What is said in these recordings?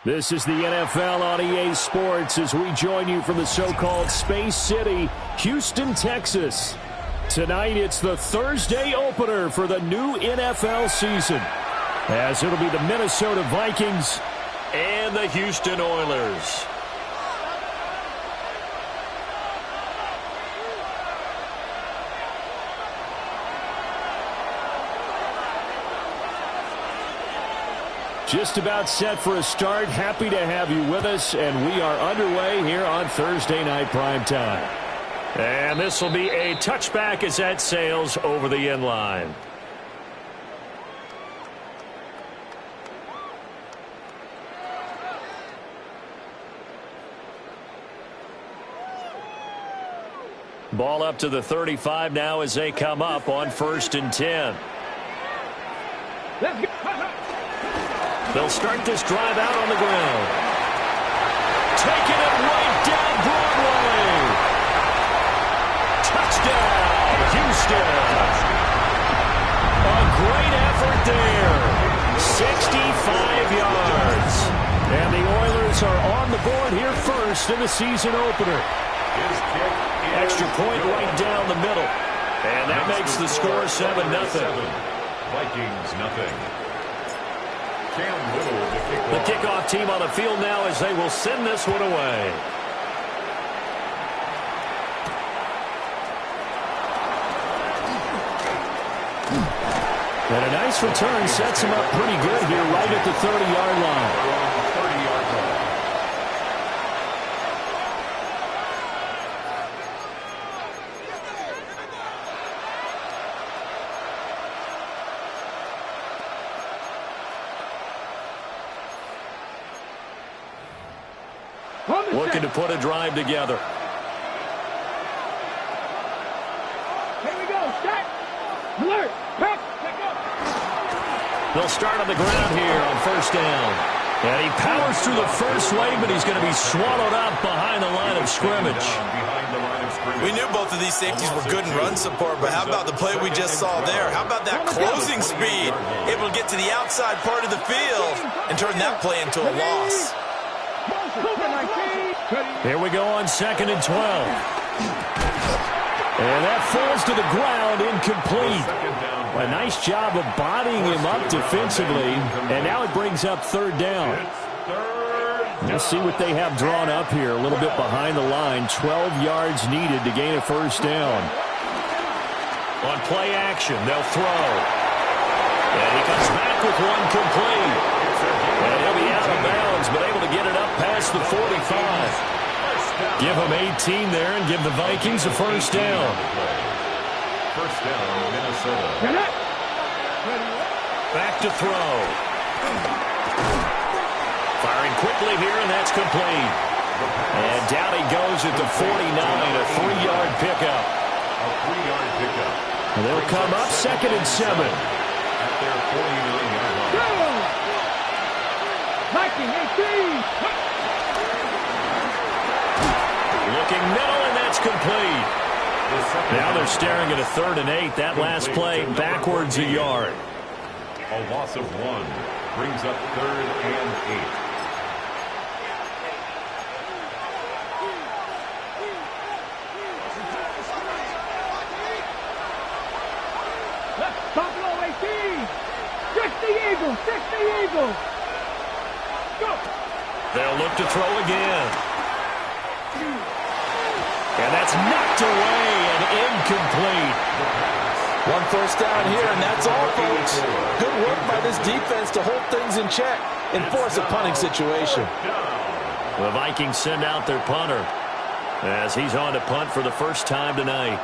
This is the NFL on EA Sports as we join you from the so-called Space City, Houston, Texas. Tonight, it's the Thursday opener for the new NFL season, as it'll be the Minnesota Vikings and the Houston Oilers. Just about set for a start. Happy to have you with us, and we are underway here on Thursday Night Primetime. And this will be a touchback as that sails over the end line. Ball up to the 35 now as they come up on 1st and 10. Let's go. They'll start this drive out on the ground. Taking it right down Broadway. Touchdown, Houston. A great effort there. 65 yards. And the Oilers are on the board here first in the season opener. Extra point right down the middle. And that makes the score 7-0. Vikings nothing. The kickoff team on the field now as they will send this one away. And a nice return sets him up pretty good here right at the 30-yard line. Looking to put a drive together. Here we go. Set. Alert. Pack. Pick up. They'll start on the ground here on 1st down. And he powers through the first wave, but he's going to be swallowed up behind the line of scrimmage. We knew both of these safeties were good in run support, but how about the play we just saw there? How about that closing speed? Able to get to the outside part of the field and turn that play into a loss. Here we go on 2nd and 12. And that falls to the ground, incomplete. A nice job of bodying him up defensively. And now it brings up 3rd down. We'll see what they have drawn up here. A little bit behind the line. 12 yards needed to gain a 1st down. On play action, they'll throw. And he comes back with one complete. And he'll be out of bounds, but able to get it up past the 45. Give him 18 there and give the Vikings a 1st down. 1st down, Minnesota. Back to throw. Firing quickly here, and that's complete. And down he goes at the 49, a 3-yard pickup. A 3-yard pickup. And they'll come up 2nd and 7. At their 49-yard line. Viking 18. Looking middle, and that's complete. Now they're staring at a 3rd and 8. That last play backwards a yard. A loss of 1 brings up 3rd and 8. Let's top low 18. 60 Eagles. 60 Eagles. Go. They'll look to throw again. And that's knocked away and incomplete. 1 1st down here, and that's all, folks. Good work by this defense to hold things in check and force a punting situation. The Vikings send out their punter as he's on to punt for the first time tonight.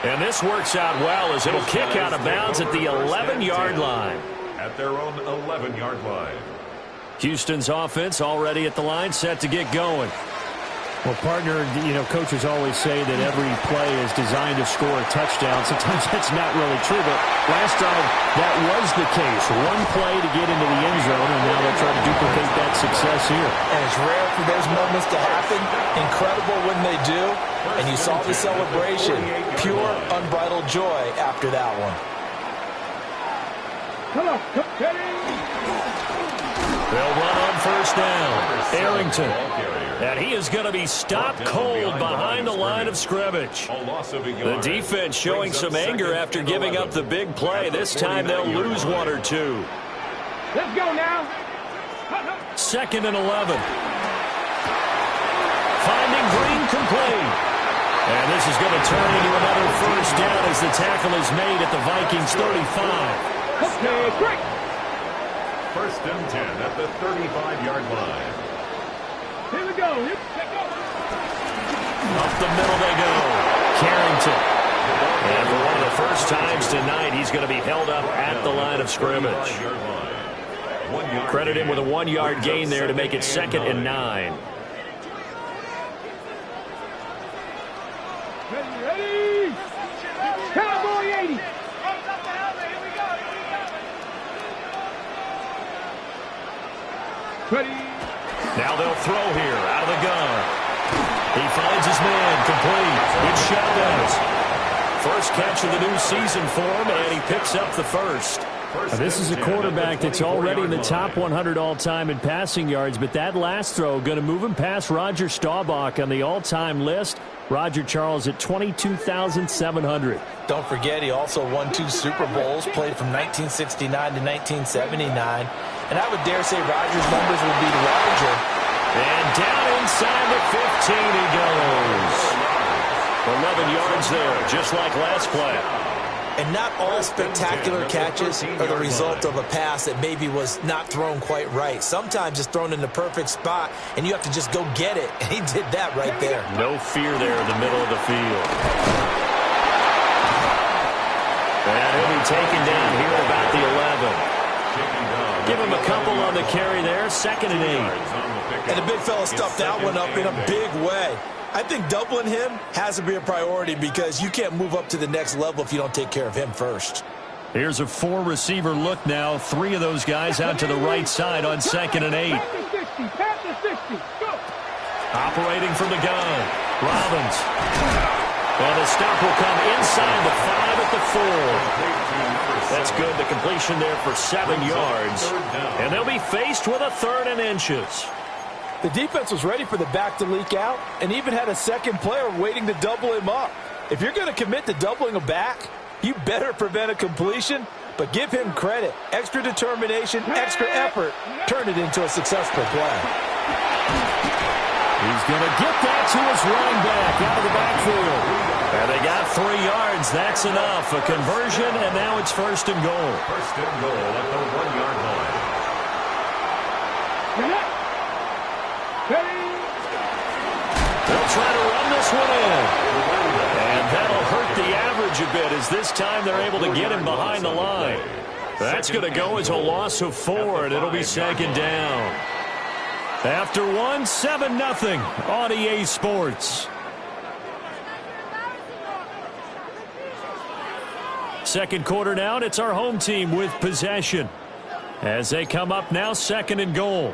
And this works out well as it'll kick out of bounds at the 11-yard line. At their own 11-yard line. Houston's offense already at the line, set to get going. Well, partner, coaches always say that every play is designed to score a touchdown. Sometimes that's not really true, but last drive, that was the case. One play to get into the end zone, and now they'll try to duplicate that success here. And it's rare for those moments to happen. Incredible when they do. And you saw the celebration. Pure, unbridled joy after that one. Come on. They'll run on first down. Arrington. And he is going to be stopped cold behind the line of scrimmage. The defense showing some anger after giving up the big play. This time they'll lose one or two. Let's go now. 2nd and 11. Finding Green complete. And this is going to turn into another first down as the tackle is made at the Vikings 35. Okay, great. 1st and 10 at the 35-yard line. Here we go. Up the middle they go. Carrington. And for one of the first times tonight, he's going to be held up at the line of scrimmage. Credit him with a 1-yard gain there to make it 2nd and 9. Ready. Cowboy 80. Ready. Now they'll throw here out of the gun. He finds his man complete. It's Chavez. First catch of the new season for him, and he picks up the first. Now, this is a quarterback that's already in the top 100 all-time in passing yards, but that last throw going to move him past Roger Staubach on the all-time list. Roger Charles at 22,700. Don't forget, he also won 2 Super Bowls, played from 1969 to 1979. And I would dare say Roger's numbers would be larger. And down inside the 15 he goes. 11 yards there, just like last play. And not all spectacular catches are the result of a pass that maybe was not thrown quite right. Sometimes it's thrown in the perfect spot, and you have to just go get it. And he did that right there. No fear there in the middle of the field. And he'll be taken down here about the 11. Give him a couple on the carry there, 2nd and 8. And the big fella stuffed that one up in a big way. I think doubling him has to be a priority because you can't move up to the next level if you don't take care of him first. Here's a 4-receiver look now. 3 of those guys out to the right side on 2nd and 8. Pass to 60. Go. Operating from the gun. Robbins. And the stop will come inside the 5 at the 4. That's good. The completion there for 7 yards. And they'll be faced with a 3rd and inches. The defense was ready for the back to leak out and even had a second player waiting to double him up. If you're going to commit to doubling a back, you better prevent a completion, but give him credit. Extra determination, extra effort, turn it into a successful play. He's going to get that to his running back out of the backfield. And they got 3 yards. That's enough. A conversion, and now it's 1st and goal. 1st and goal at the 1-yard line. They'll try to run this one in. And that'll hurt the average a bit as this time they're able to get him behind the line. That's going to go as a loss of 4, and it'll be 2nd down. After 1, 7-0 on EA Sports. Second quarter now, and it's our home team with possession. As they come up now, 2nd and goal.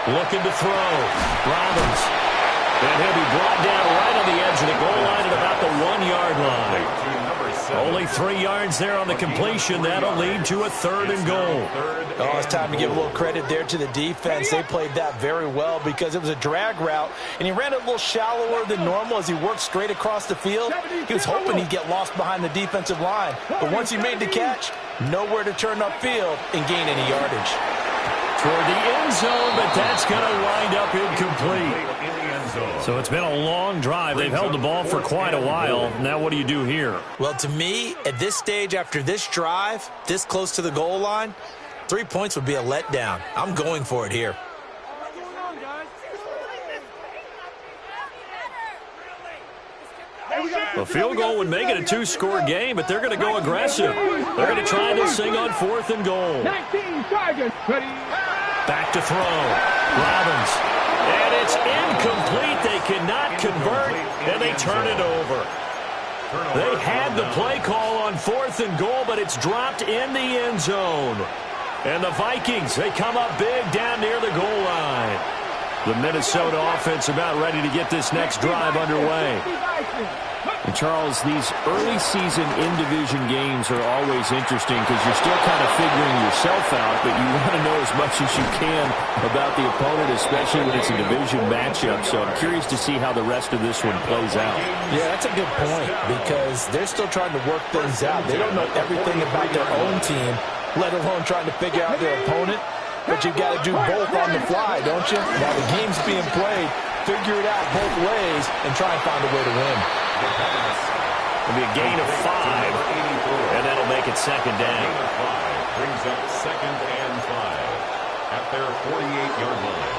Looking to throw. Robbins. And he'll be brought down right on the edge of the goal line at about the 1-yard line. Only 3 yards there on the completion. That'll lead to a 3rd and goal. Oh, it's time to give a little credit there to the defense. They played that very well because it was a drag route, and he ran it a little shallower than normal as he worked straight across the field. He was hoping he'd get lost behind the defensive line. But once he made the catch, nowhere to turn upfield and gain any yardage. Toward the end zone, but that's going to wind up incomplete. So it's been a long drive. They've held the ball for quite a while. Now what do you do here? Well, to me, at this stage after this drive, this close to the goal line, 3 points would be a letdown. I'm going for it here. A field goal would make it a 2-score game, but they're going to go aggressive. They're going to try this thing on 4th and goal. 19 Tigers. Back to throw. Robbins. And it's incomplete. They cannot convert, and they turn it over. They had the play call on 4th and goal, but it's dropped in the end zone. And the Vikings, they come up big down near the goal line. The Minnesota offense about ready to get this next drive underway. And Charles, these early season in-division games are always interesting because you're still kind of figuring yourself out, but you want to know as much as you can about the opponent, especially when it's a division matchup. So I'm curious to see how the rest of this one plays out. Yeah, that's a good point because they're still trying to work things out. They don't know everything about their own team, let alone trying to figure out their opponent. But you've got to do both on the fly, don't you? While the game's being played, figure it out both ways and try and find a way to win. It'll be a gain of 5, and that'll make it second down. Gain of 5 brings up second and 5 at their 48-yard line.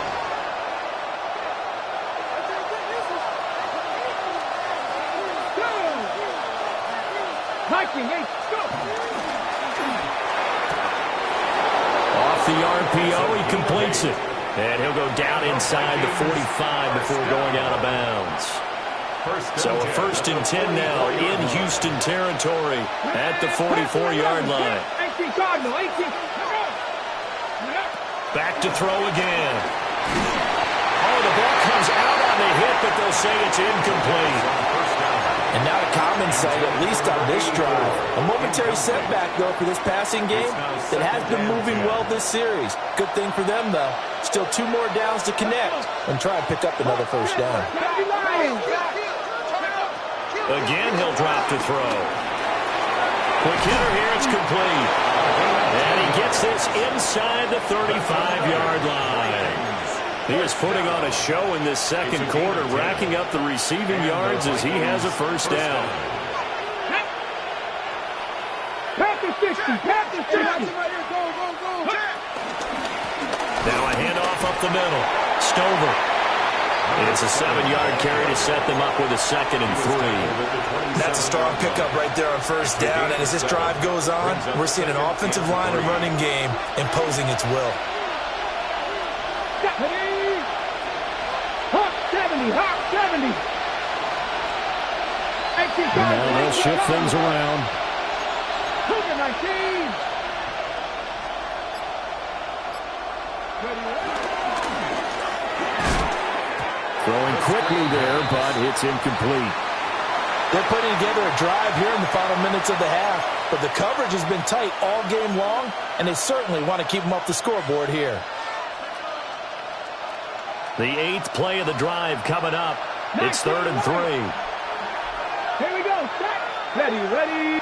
Off the RPO, he completes it. And he'll go down inside the 45 before going out of bounds. So a 1st and 10 now in Houston territory at the 44-yard line. Back to throw again. Oh, the ball comes out on the hit, but they'll say it's incomplete. And not a common sight, at least on this drive. A momentary setback, though, for this passing game that has been moving well this series. Good thing for them, though. Still 2 more downs to connect and try and pick up another first down. Again, he'll drop to throw. Quick hitter here, it's complete. And he gets this inside the 35-yard line. He is putting on a show in this second quarter, racking up the receiving yards as he has a first down. Now a handoff up the middle. Stover. It's a 7-yard carry to set them up with a 2nd and 3. That's a strong pickup right there on first down. And as this drive goes on, we're seeing an offensive line and running game imposing its will. And now they'll shift things around. Throwing quickly there, but it's incomplete. They're putting together a drive here in the final minutes of the half, but the coverage has been tight all game long, and they certainly want to keep them off the scoreboard here. The 8th play of the drive coming up. It's 3rd and 3. Here we go. Ready.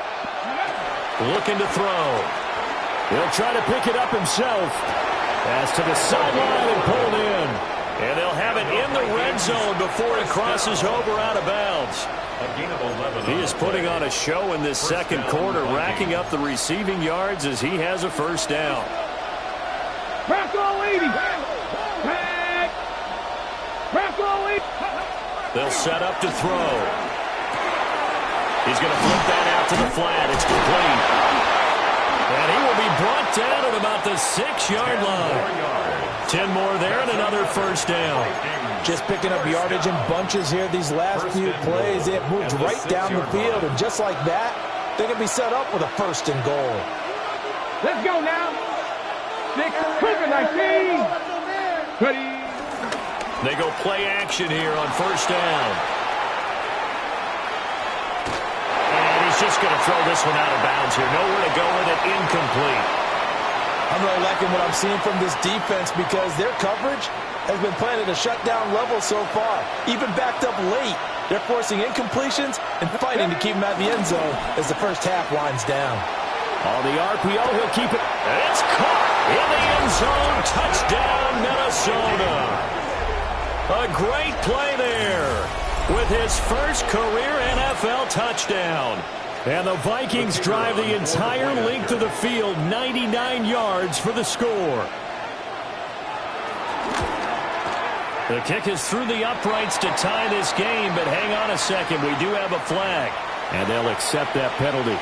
Looking to throw. He'll try to pick it up himself. Pass to the sideline and pulled in. And they'll have it in the red zone before it crosses over out of bounds. He is putting on a show in this second quarter, racking up the receiving yards as he has a first down. They'll set up to throw. He's going to flip that out to the flat. It's complete. And he will be brought down at about the 6-yard line. 10 more there and another first down. Just picking up yardage in bunches here these last few plays. They have moved right down the field, and just like that, they can be set up with a 1st and goal. Let's go now. 19. Ready. They go play action here on first down. And he's just going to throw this one out of bounds here. Nowhere to go with it. Incomplete. I'm really liking what I'm seeing from this defense because their coverage has been playing at a shutdown level so far. Even backed up late, they're forcing incompletions and fighting to keep them out of the end zone as the first half winds down. On the RPO, he'll keep it. And it's caught in the end zone. Touchdown, Minnesota. A great play there with his first career NFL touchdown. And the Vikings drive the entire length of the field, 99 yards for the score. The kick is through the uprights to tie this game, but hang on a second. We do have a flag, and they'll accept that penalty.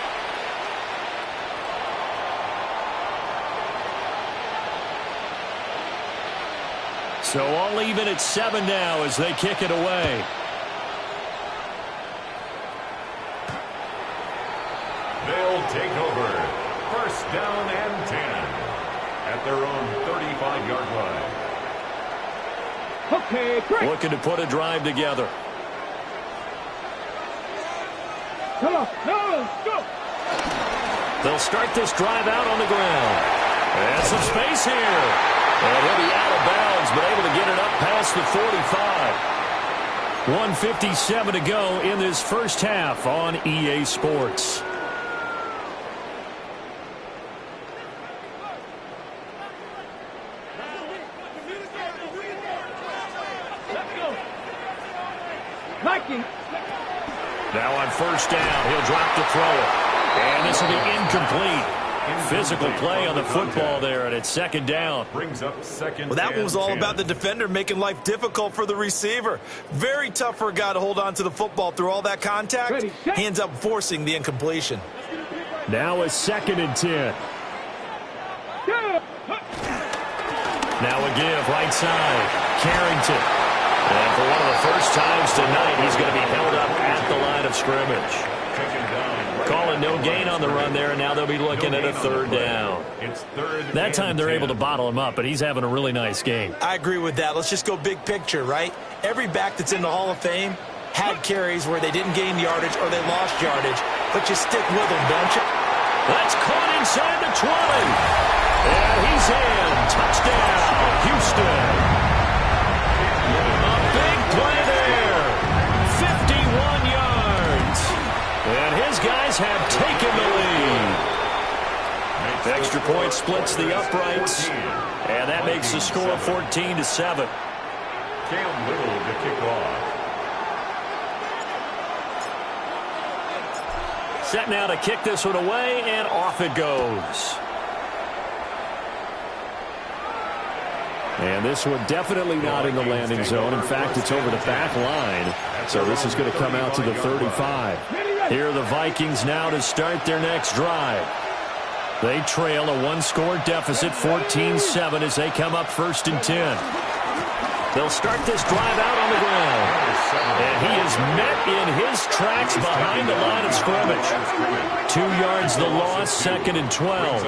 So all even at 7 now as they kick it away. They'll take over. First down and 10 at their own 35-yard line. Okay, great. Looking to put a drive together. Come on, no, go. They'll start this drive out on the ground. And some space here. And he'll be out of bounds, but able to get it up past the 45. 1:57 to go in this first half on EA Sports. Vikings. Now on first down, he'll drop to throw it. And this will be incomplete. Physical play on the football there, and it's second down. Brings up second. Well, that one was all 10. about the defender making life difficult for the receiver. Very tough for a guy to hold on to the football through all that contact. Ready, He ends up forcing the incompletion. Now a 2nd and 10. Now a give, right side. Carrington. And for one of the first times tonight, he's going to be held up at the line of scrimmage. Calling no gain on the run there, and now they'll be looking at a third down. That time they're able to bottle him up, but he's having a really nice game. I agree with that. Let's just go big picture, right? Every back that's in the Hall of Fame had carries where they didn't gain yardage or they lost yardage, but you stick with them, don't you? That's caught inside the 20. And he's in. Touchdown, Houston. A big play there. 51 yards. And his guys have taken the lead. Extra point splits the uprights. And that makes the score 14-7. Cam Little to kick off. Set now to kick this one away, and off it goes. And this one definitely not in the landing zone. In fact, it's over the back line. So this is going to come out to the 35. Here are the Vikings now to start their next drive. They trail a one-score deficit, 14-7, as they come up 1st and 10. They'll start this drive out on the ground. And he is met in his tracks behind the line of scrimmage. 2 yards the loss, 2nd and 12.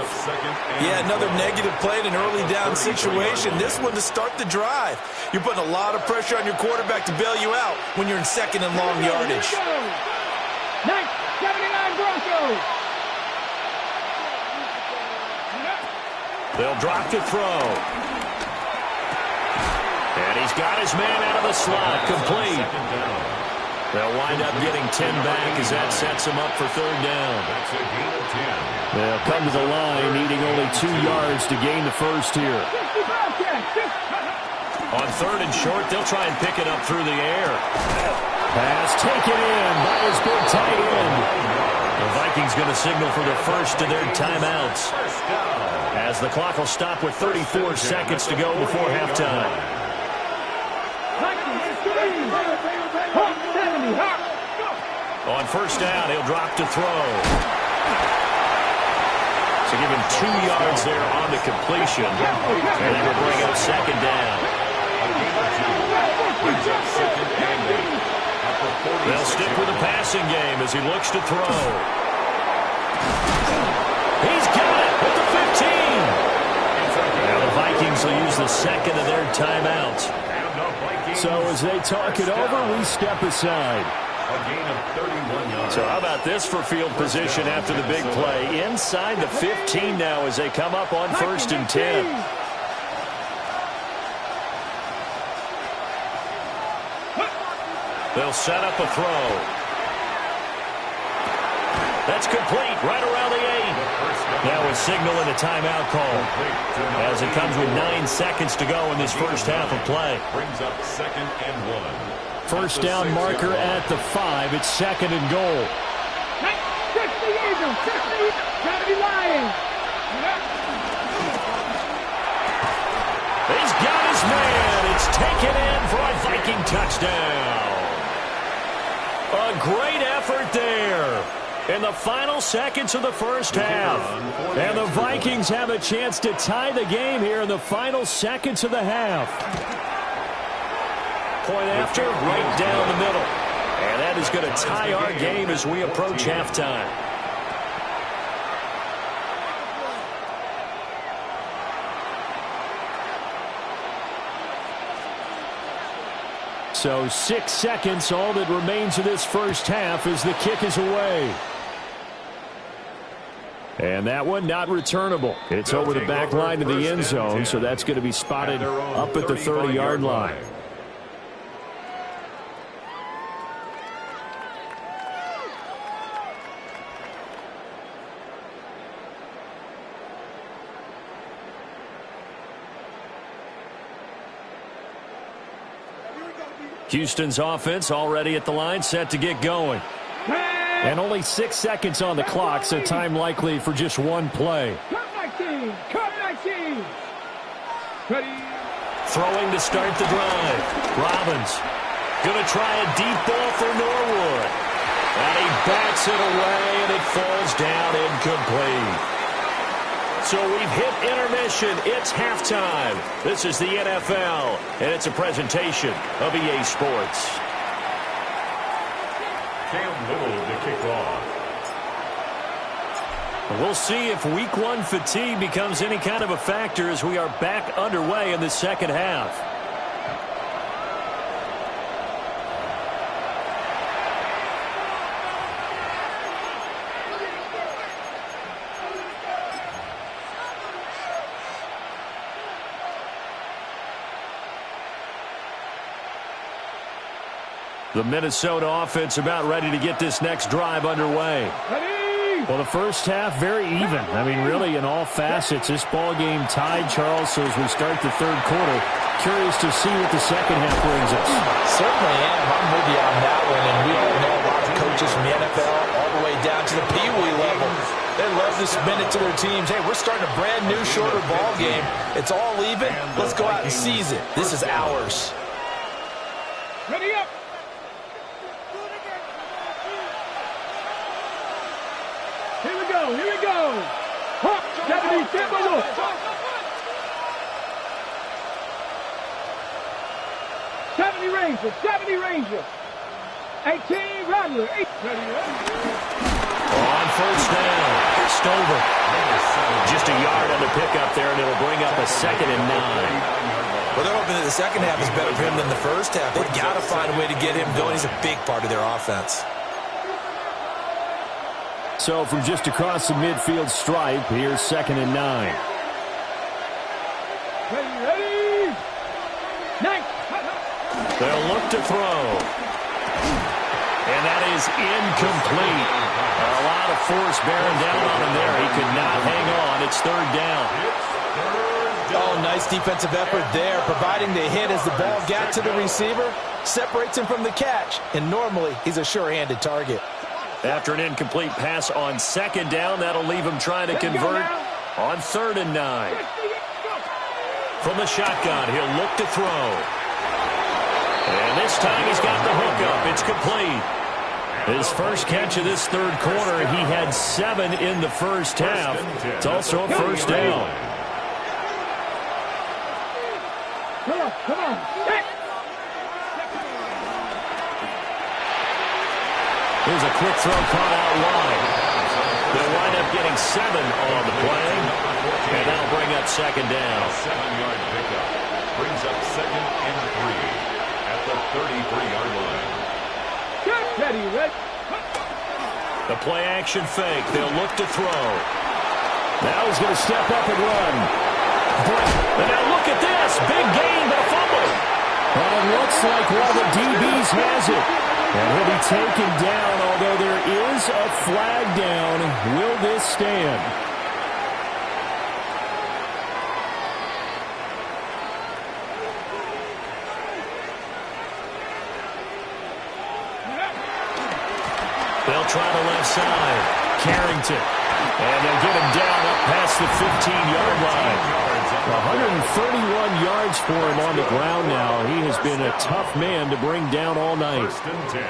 Yeah, another negative play in an early down situation. This one to start the drive. You're putting a lot of pressure on your quarterback to bail you out when you're in 2nd and long yardage. 79 Broncos. They'll drop to throw. And he's got his man out of the slot, complete. They'll wind up getting 10 back as that sets him up for 3rd down. They'll come to the line, needing only 2 yards to gain the first here. On 3rd and short, they'll try and pick it up through the air. Pass taken in by his big tight end. The Vikings going to signal for the first of their timeouts, as the clock will stop with 34 seconds to go before halftime. On first down, he'll drop to throw. So give him 2 yards there on the completion. And that will bring up 2nd down. They'll stick with the passing game as he looks to throw. He's got it at the 15. Now the Vikings will use the 2nd of their timeouts. So as they talk it over, we step aside. So how about this for field position after the big play? Inside the 15 now as they come up on 1st and 10. They'll set up a throw. That's complete right around the 8. Now a signal and a timeout call as it comes with 9 seconds to go in this first half of play. Brings up 2nd and 1. First down marker at the 5. It's 2nd and goal. He's got his man. It's taken in for a Viking touchdown. A great effort there in the final seconds of the first half. And the Vikings have a chance to tie the game here in the final seconds of the half. Point after, right down the middle. And that is going to tie our game as we approach halftime. So 6 seconds, all that remains of this first half as the kick is away. And that one not returnable. It's over the back line of the end zone, so that's going to be spotted up at the 30-yard line. Houston's offense already at the line, set to get going. And only 6 seconds on the clock, so time likely for just one play. Throwing to start the drive. Robbins going to try a deep ball for Norwood. And he bats it away, and it falls down incomplete. So we've hit intermission. It's halftime. This is the NFL, and it's a presentation of EA Sports. Cam Little to kick off. We'll see if Week 1 fatigue becomes any kind of a factor as we are back underway in the second half. The Minnesota offense about ready to get this next drive underway. Well, the first half, very even. I mean, really, in all facets, this ball game tied, Charles. So as we start the third quarter, curious to see what the second half brings us. Certainly am. I'm with you on that one. And we all know a lot of coaches from the NFL all the way down to the Pee Wee level. They love to submit it to their teams. Hey, we're starting a brand new, shorter ball game. It's all even. Let's go out and seize it. This is ours. Ready up. Here we go, here we go. Hop, 70, step on up. 70 Ranger, 70 Ranger. 18 Rattler, 8. On first down, Stover. Just a yard on the pickup there, and it'll bring up a 2nd and 9. Well, they're hoping that the second half is better for him than the first half. They've got to find a way to get him going. He's a big part of their offense. So from just across the midfield stripe, here's 2nd and 9. Ready, nice. They'll look to throw. And that is incomplete. A lot of force bearing down on him there. He could not hang on. It's 3rd down. Oh, nice defensive effort there, providing the hit as the ball got to the receiver, separates him from the catch, and normally he's a sure-handed target. After an incomplete pass on 2nd down, that'll leave him trying to convert on 3rd and 9. From the shotgun, he'll look to throw. And this time he's got the hookup. It's complete. His first catch of this third quarter, he had 7 in the first half. It's also a 1st down. Come on. Here's a quick throw caught out wide. They'll wind up getting 7 on the play, and that'll bring up 2nd down. 7-yard pickup brings up 2nd and 3 at the 33-yard line. The play action fake. They'll look to throw. Now he's going to step up and run. And now look at this. Big gain, but a fumble. Well, it looks like one of the DBs has it. And he'll be taken down, although there is a flag down. Will this stand? They'll try the left side. Carrington. And they'll get him down up past the 15-yard line. 131 yards for him on the ground now. He has been a tough man to bring down all night.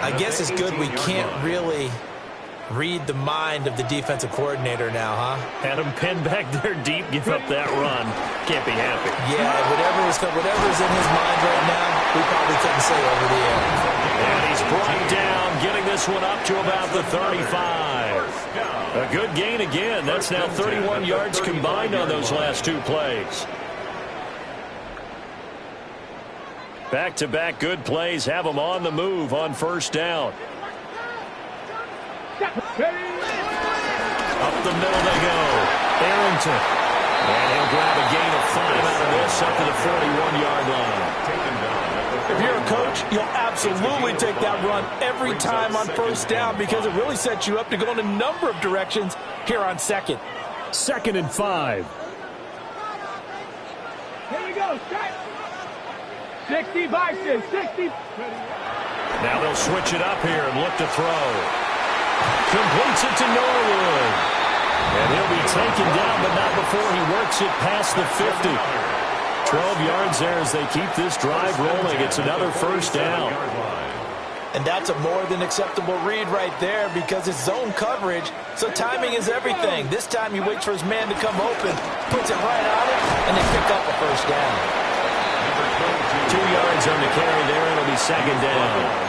I guess it's good we can't really read the mind of the defensive coordinator now, huh? Had him pinned back there deep, give up that run. Can't be happy. Yeah, whatever's in his mind right now, we probably couldn't say over the air. And he's brought down, getting this one up to about the 35. A good gain again. That's now 31 yards combined on those last 2 plays. Back-to-back good plays have them on the move on first down. Up the middle they go. Arrington. And he'll grab a gain of 5 out of this up to the 41-yard line. If you're a coach, you'll absolutely take that run every time on first down because it really sets you up to go in a number of directions here on second. 2nd and 5. Here we go. 60 boxes. 60. Now they'll switch it up here and look to throw. Completes it to Norwood. And he'll be taken down, but not before he works it past the 50. 12 yards there as they keep this drive rolling. It's another first down. And that's a more than acceptable read right there because it's zone coverage, so timing is everything. This time he waits for his man to come open, puts it right on it, and they pick up a first down. 2 yards on the carry there. It'll be 2nd down.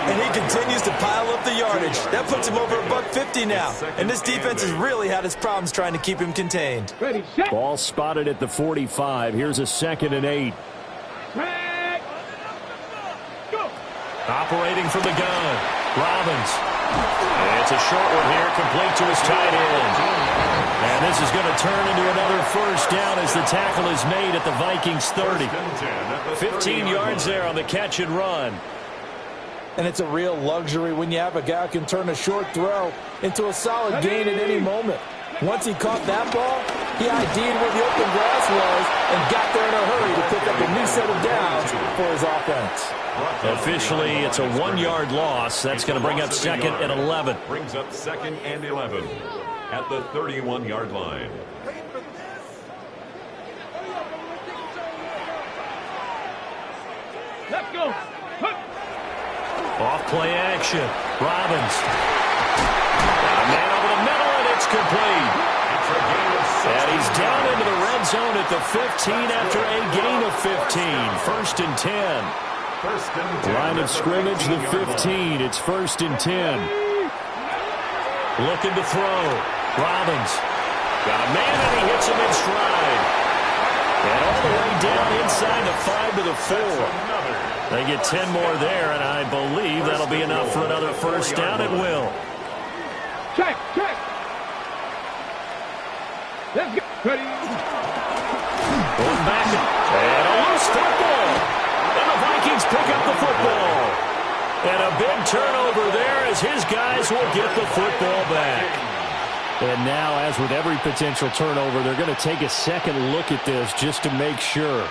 And he continues to pile up the yardage. That puts him over $150 now. And this defense has really had its problems trying to keep him contained. Ball spotted at the 45. Here's a 2nd and 8. Operating from the gun. Robbins. And it's a short one here, complete to his tight end. And this is going to turn into another first down as the tackle is made at the Vikings 30. 15 yards there on the catch and run. And it's a real luxury when you have a guy who can turn a short throw into a solid gain at any moment. Once he caught that ball, he ID'd where the open grass was and got there in a hurry to pick up a new set of downs for his offense. Officially, it's a 1-yard loss. That's going to bring up 2nd and 11. Brings up 2nd and 11 at the 31-yard line. Let's go. Off play action. Robbins. And a man over the middle, and it's complete. And he's down into the red zone at the 15 after a gain of 15. 1st and 10. Line of scrimmage, the 15. It's 1st and 10. Looking to throw. Robbins. Got a man, and he hits him in stride. And all the way down inside the 5 to the 4. They get 10 more there, and I believe that'll be enough for another first down. It will. Check. Let's go. Ready. Going back, and a loose football. And the Vikings pick up the football. And a big turnover there as his guys will get the football back. And now, as with every potential turnover, they're going to take a second look at this just to make sure.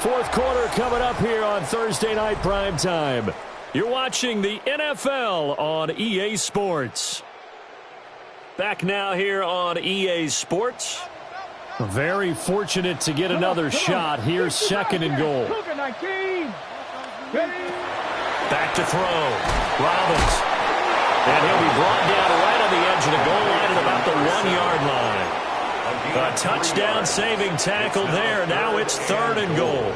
Fourth quarter coming up here on Thursday Night Primetime. You're watching the NFL on EA Sports. Back now here on EA Sports. Very fortunate to get another shot. Here's 2nd and goal. Back to throw. Robbins. And he'll be brought down right on the edge of the goal line at about the 1-yard line. A touchdown-saving tackle there. Now it's 3rd and goal.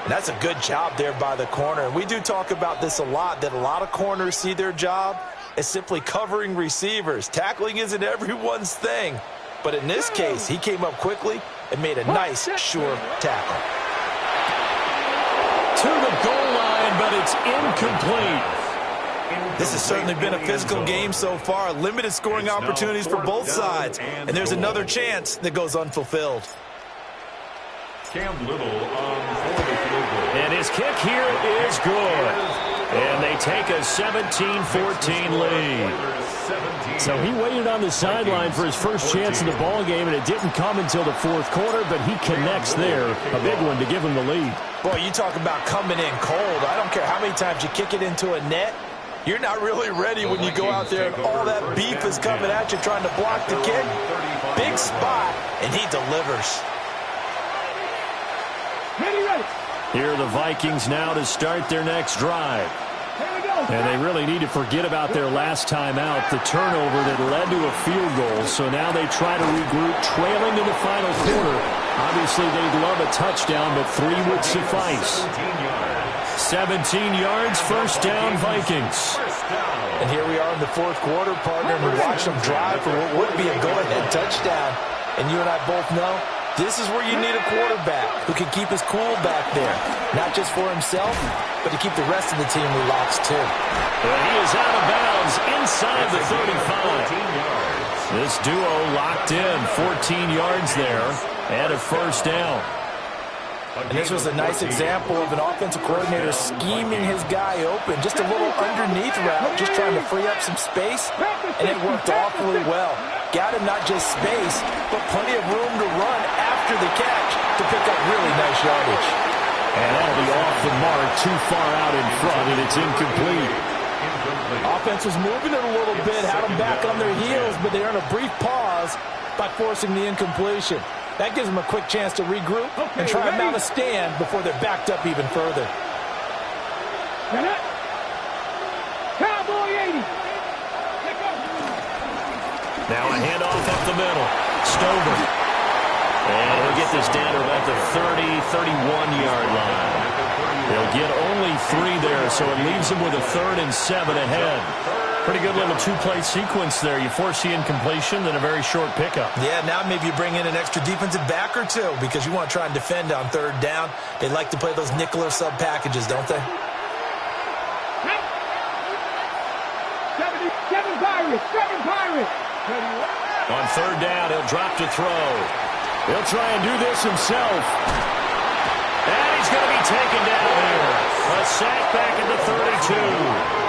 And that's a good job there by the corner. And we do talk about this a lot, that a lot of corners see their job as simply covering receivers. Tackling isn't everyone's thing. But in this case, he came up quickly and made a nice, sure tackle. To the goal line, but it's incomplete. This has certainly been a physical game so far. Limited scoring opportunities for both sides. And there's another chance that goes unfulfilled. Cam Little on for the field goal. And his kick here is good. And they take a 17-14 lead. So he waited on the sideline for his first chance in the ball game, and it didn't come until the 4th quarter, but he connects there. A big one to give him the lead. Boy, you talk about coming in cold. I don't care how many times you kick it into a net. You're not really ready when you go out there and all that beef is coming at you trying to block the kick. Big spot, and he delivers. Ready. Here are the Vikings now to start their next drive. And they really need to forget about their last time out, the turnover that led to a field goal. So now they try to regroup, trailing in the final quarter. Obviously, they'd love a touchdown, but 3 would suffice. 17 yards, first down, Vikings. And here we are in the fourth quarter, partner, and we watch them drive for what would be a go-ahead touchdown. And you and I both know this is where you need a quarterback who can keep his cool back there. Not just for himself, but to keep the rest of the team relaxed too. Well, he is out of bounds inside the 35. This duo locked in, 14 yards there, and a first down. And this was a nice example of an offensive coordinator scheming his guy open. Just a little underneath route, just trying to free up some space, and it worked awfully well. Got him not just space, but plenty of room to run after the catch to pick up really nice yardage. And that'll be off the mark, too far out in front, and it's incomplete. Offense was moving it a little bit, had them back on their heels, but they earned a brief pause by forcing the incompletion. That gives them a quick chance to regroup and try and mount a stand before they're backed up even further. Cowboy 80. Now a handoff up the middle. Stover. And he'll get this down to about the 30, 31-yard line. They'll get only 3 there, so it leaves them with a 3rd and 7 ahead. Pretty good little two-play sequence there. You force the incompletion, then a very short pickup. Yeah, now maybe you bring in an extra defensive back or two because you want to try and defend on 3rd down. They like to play those nickel or sub packages, don't they? 7 Pirates. On 3rd down, he'll drop to throw. He'll try and do this himself. And he's going to be taken down here. A sack back at the 32.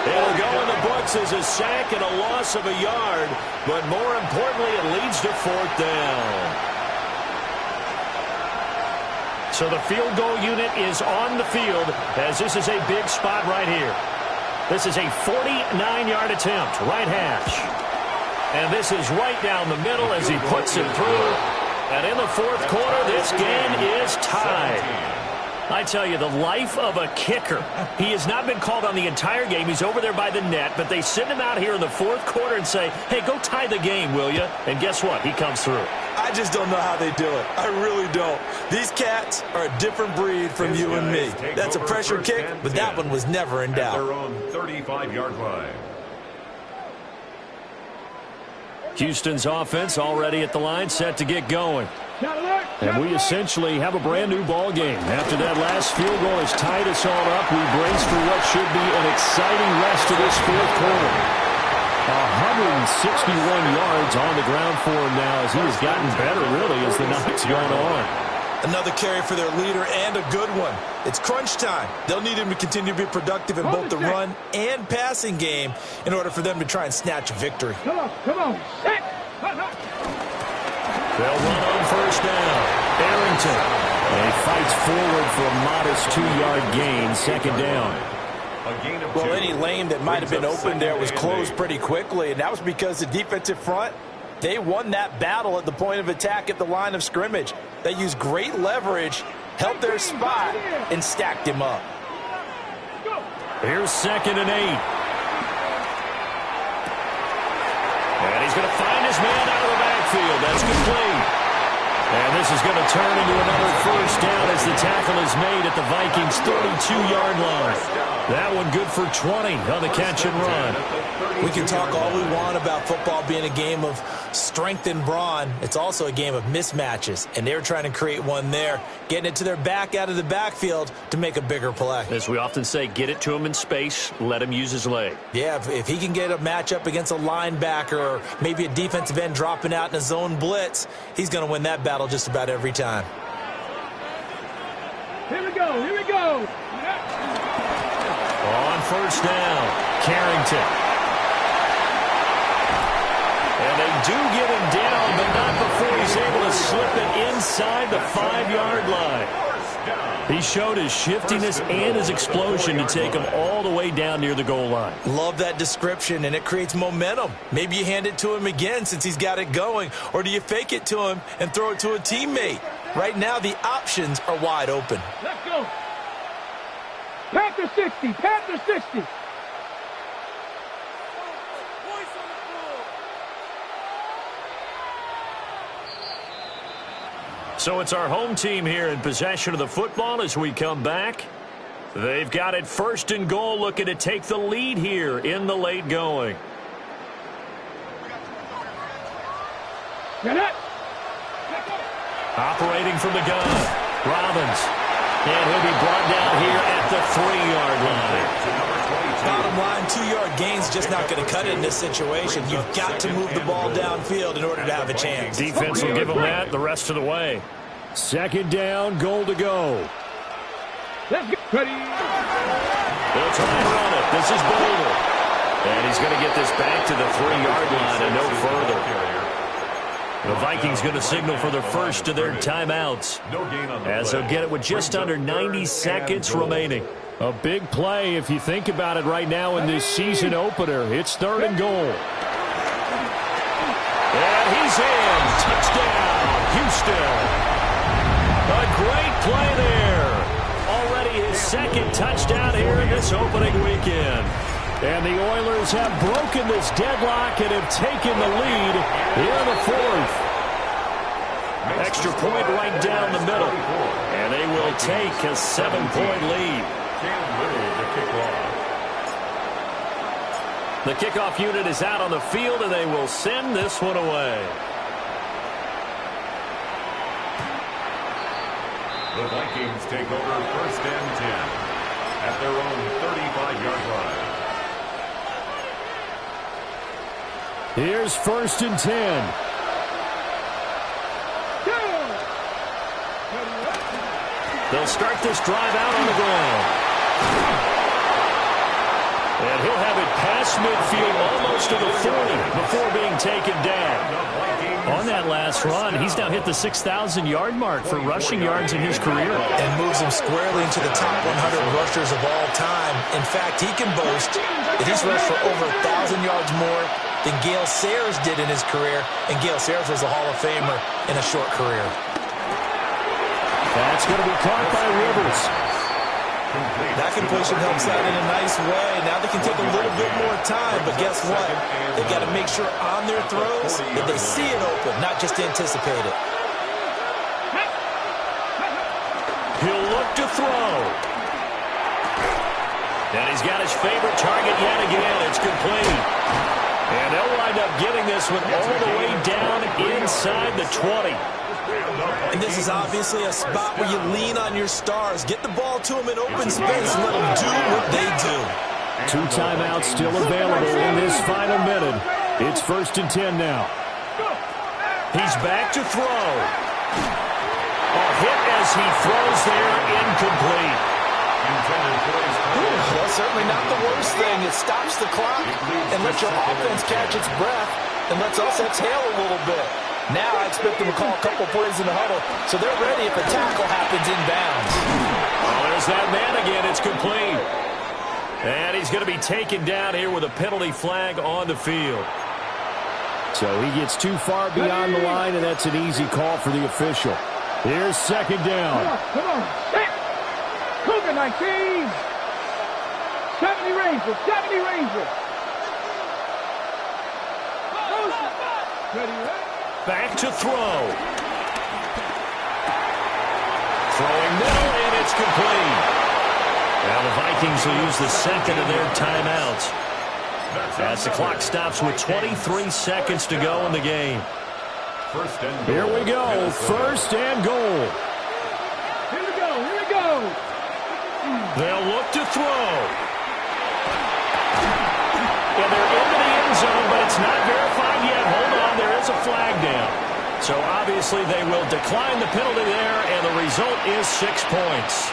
It'll go in the books as a sack and a loss of a yard, but more importantly, it leads to 4th down. So the field goal unit is on the field as this is a big spot right here. This is a 49-yard attempt, right hash. And this is right down the middle as he puts it through. And in the 4th quarter, this game is tied. I tell you, the life of a kicker. He has not been called on the entire game. He's over there by the net, but they send him out here in the 4th quarter and say, hey, go tie the game, will you? And guess what? He comes through. I just don't know how they do it. I really don't. These cats are a different breed from you and me. That's a pressure kick, but that one was never in doubt. Their own 35-yard line. Houston's offense already at the line, set to get going. And we essentially have a brand-new ball game. After that last field goal has tied us all up, we brace for what should be an exciting rest of this 4th quarter. 161 yards on the ground for him now as he has gotten better, really, as the night's gone on. Another carry for their leader and a good one. It's crunch time. They'll need him to continue to be productive in both the run and passing game in order for them to try and snatch a victory. Come on. They'll run on 1st down. Arrington. And he fights forward for a modest 2-yard gain, 2nd down. Well, any lane that might have been open there was closed pretty quickly, and that was because the defensive front, they won that battle at the point of attack at the line of scrimmage. They used great leverage, held their spot, and stacked him up. Here's 2nd and 8. And he's going to find his man out of the backfield. That's complete. And this is going to turn into another 1st down as the tackle is made at the Vikings' 32-yard line. That one good for 20 on the catch and run. We can talk all we want about football being a game of strength and brawn. It's also a game of mismatches, and they're trying to create one there, getting it to their back out of the backfield to make a bigger play. As we often say, get it to him in space, let him use his leg. Yeah, if he can get a matchup against a linebacker or maybe a defensive end dropping out in a zone blitz, he's going to win that battle just about every time. Here we go. On 1st down, Carrington. And they do get him down, but not before he's able to slip it inside the 5-yard line. He showed his shiftiness and his explosion to take him all the way down near the goal line. Love that description, and it creates momentum. Maybe you hand it to him again since he's got it going, or do you fake it to him and throw it to a teammate? Right now, the options are wide open. Let's go. Panther 60. So it's our home team here in possession of the football as we come back. They've got it 1st and goal, looking to take the lead here in the late going. Get it. Operating from the gun, Robbins. And he'll be brought down here at the 3-yard line. Bottom line, 2-yard gain's just not going to cut it in this situation. You've got to move the ball downfield in order to have a chance. Defense will give them that the rest of the way. 2nd down, goal to go. Let's get ready. They'll try and run it. This is Boulder. And he's going to get this back to the 3-yard line and no further. The Vikings going to signal for the first of their timeouts, as they'll get it with just under 90 seconds remaining. A big play if you think about it right now in this season opener. It's 3rd and goal. And he's in. Touchdown, Houston. A great play there. Already his 2nd touchdown here in this opening weekend. And the Oilers have broken this deadlock and have taken the lead here in the 4th. Extra point right down the middle. And they will take a 7-point lead. The kickoff unit is out on the field, and they will send this one away. The Vikings take over 1st and 10 at their own 35-yard line. Here's 1st and 10. They'll start this drive out on the ground. And he'll have it past midfield almost to the 40 before being taken down. On that last run, he's now hit the 6,000-yard mark for rushing yards in his career. And moves him squarely into the top 100 rushers of all time. In fact, he can boast that he's rushed for over 1,000 yards more than Gale Sayers did in his career. And Gale Sayers was a Hall of Famer in a short career. That's going to be caught by Rivers. That completion helps out in a nice way. Now they can take a little bit more time, but guess what? They've got to make sure on their throws that they see it open, not just anticipate it. He'll look to throw. And he's got his favorite target yet again. It's complete. And they'll wind up getting this one all the way down inside the 20. And this is obviously a spot where you lean on your stars. Get the ball to them in open space and let them do what they do. 2 timeouts still available in this final minute. It's 1st and 10 now. He's back to throw. A hit as he throws there, incomplete. Well, certainly not the worst thing. It stops the clock and lets your offense catch its breath and lets us exhale a little bit. Now I expect them to call a couple plays in the huddle, so they're ready if a tackle happens inbounds. Oh, there's that man again. It's complete. And he's going to be taken down here with a penalty flag on the field. So he gets too far beyond the line, and that's an easy call for the official. Here's 2nd down. Come on. Cougar 19. 70 Rangers. 70 Rangers. Ready, right? Back to throw. Throwing middle, and it's complete. Now the Vikings will use the 2nd of their timeouts as the clock stops with 23 seconds to go in the game. Here we go. 1st and goal. Here we go. Here we go. They'll look to throw. And they're into the end zone, but it's not verified yet. Hold on, there is a flag down. So obviously they will decline the penalty there, and the result is 6 points.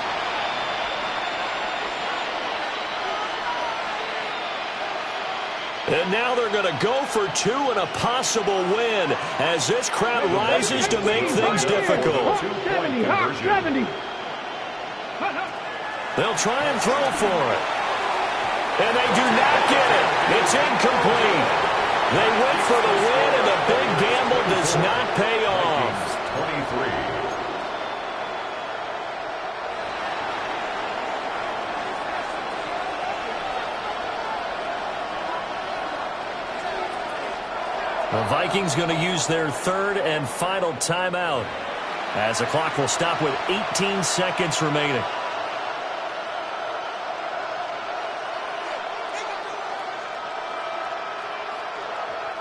And now they're going to go for 2 and a possible win as this crowd rises to make things difficult. 70, 70. They'll try and throw for it. And they do not get it. It's incomplete. They went for the win, and the big gamble does not pay off. 23. The Vikings going to use their 3rd and final timeout as the clock will stop with 18 seconds remaining.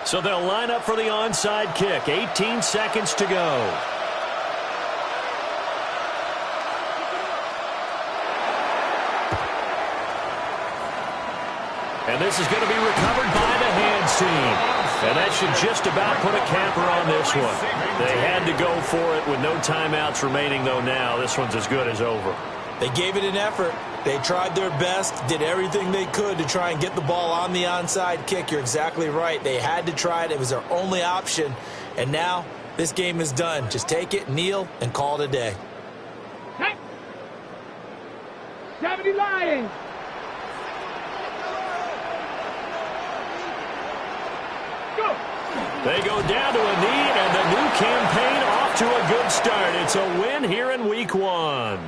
So they'll line up for the onside kick. 18 seconds to go. And this is going to be recovered by the hands team. And that should just about put a capper on this one. They had to go for it with no timeouts remaining, though now. This one's as good as over. They gave it an effort. They tried their best, did everything they could to try and get the ball on the onside kick. You're exactly right. They had to try it. It was their only option. And now this game is done. Just take it, kneel, and call it a day. 70 Lions. They go down to a knee, and the new campaign off to a good start. It's a win here in Week 1.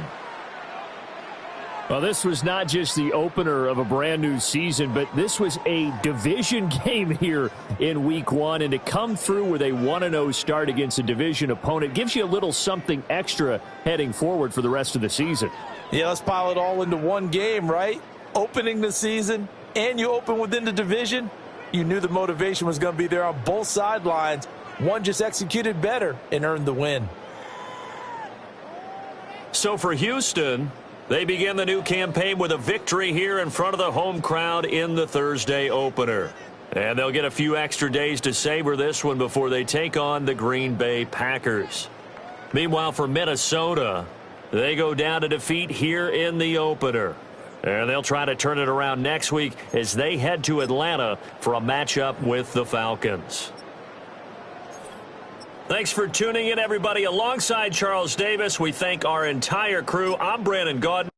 Well, this was not just the opener of a brand new season, but this was a division game here in Week 1. And to come through with a 1-0 start against a division opponent gives you a little something extra heading forward for the rest of the season. Yeah, let's pile it all into one game, right? Opening the season, and you open within the division. You knew the motivation was going to be there on both sidelines. One just executed better and earned the win. So for Houston, they begin the new campaign with a victory here in front of the home crowd in the Thursday opener. And they'll get a few extra days to savor this one before they take on the Green Bay Packers. Meanwhile, for Minnesota, they go down to defeat here in the opener. And they'll try to turn it around next week as they head to Atlanta for a matchup with the Falcons. Thanks for tuning in, everybody. Alongside Charles Davis, we thank our entire crew. I'm Brandon Gaudin.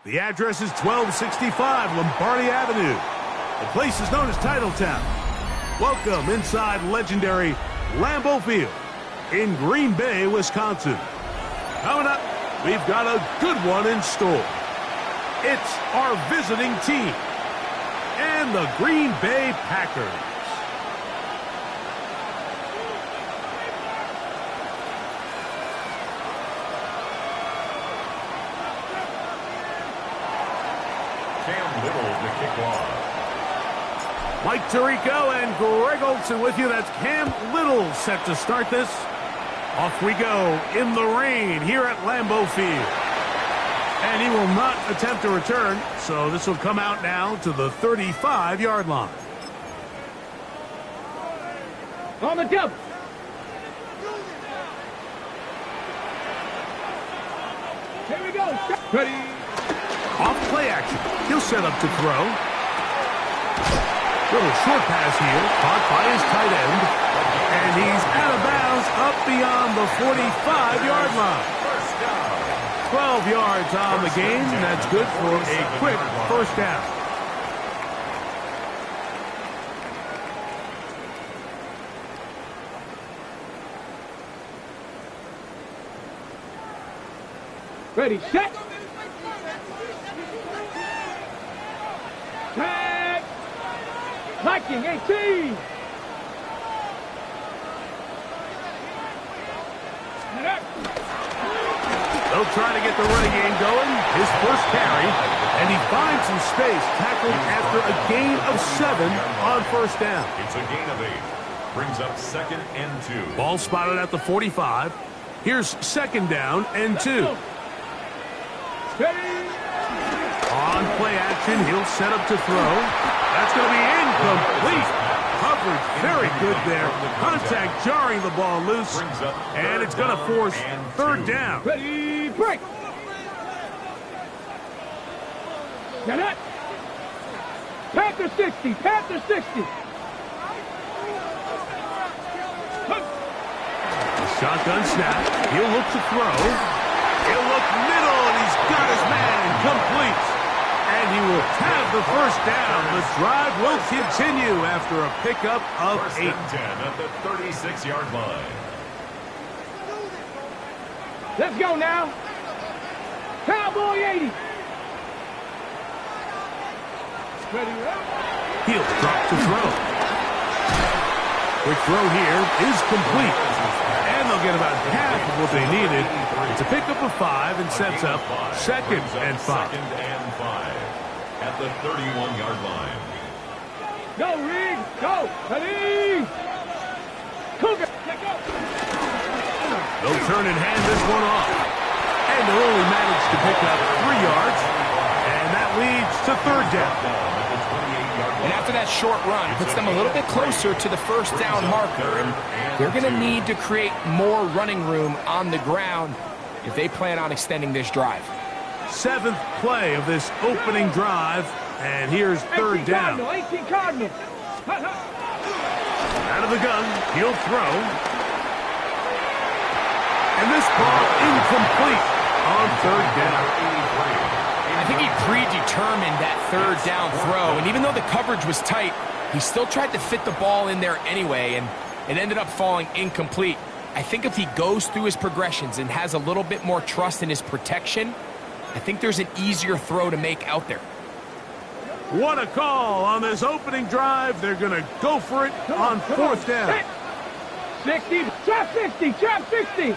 The address is 1265 Lombardi Avenue. The place is known as Titletown. Welcome inside legendary Lambeau Field in Green Bay, Wisconsin. Coming up, we've got a good one in store. It's our visiting team and the Green Bay Packers. Mike Tirico and Greg Olsen with you. That's Cam Little set to start this. Off we go in the rain here at Lambeau Field. And he will not attempt a return, so this will come out now to the 35-yard line. On the jump. Here we go. Ready. Off play action. He'll set up to throw. Little short pass here, caught by his tight end. And he's out of bounds up beyond the 45-yard line. 12 yards on the game, and that's good for a quick first down. Ready, set. Tag. Viking 18. They'll try to get the running game going. His first carry, and he finds some space, tackled after a gain of 7 on first down. It's a gain of 8. Brings up 2nd and 2. Ball spotted at the 45. Here's 2nd down and 2. On play action, he'll set up to throw. That's going to be incomplete. Coverage very good there. Contact jarring the ball loose. And it's going to force 3rd down. Ready, break. Get it. Panther 60, Panther 60. Shotgun snap. He'll look to throw. He'll look middle, and he's got his man complete. And he will have the first down. The drive will continue after a pickup of 8. 10 at the 36-yard line. Let's go now. Cowboy 80. Ready, He'll drop to throw. Quick throw here is complete. And they'll get about half of what they needed. It's a pickup of 5 and sets up 2nd and 5. 2nd and 5 at the 31-yard line. Go, Reed. Go. Ready. Cougar. They'll turn and hand this one off. And they'll only manage to pick up 3 yards. And that leads to 3rd down. At the 28-yard And after that short run, puts them a little bit closer to the first down marker. And they're going to need to create more running room on the ground if they plan on extending this drive. 7th play of this opening drive, and here's 3rd down. 18 Cardinal. Out of the gun, he'll throw. And this ball incomplete on 3rd down. I think he predetermined that 3rd down throw, and even though the coverage was tight, he still tried to fit the ball in there anyway, and it ended up falling incomplete. I think if he goes through his progressions and has a little bit more trust in his protection, I think there's an easier throw to make out there. What a call on this opening drive. They're going to go for it on 4th down. 60, trap 60, trap 60.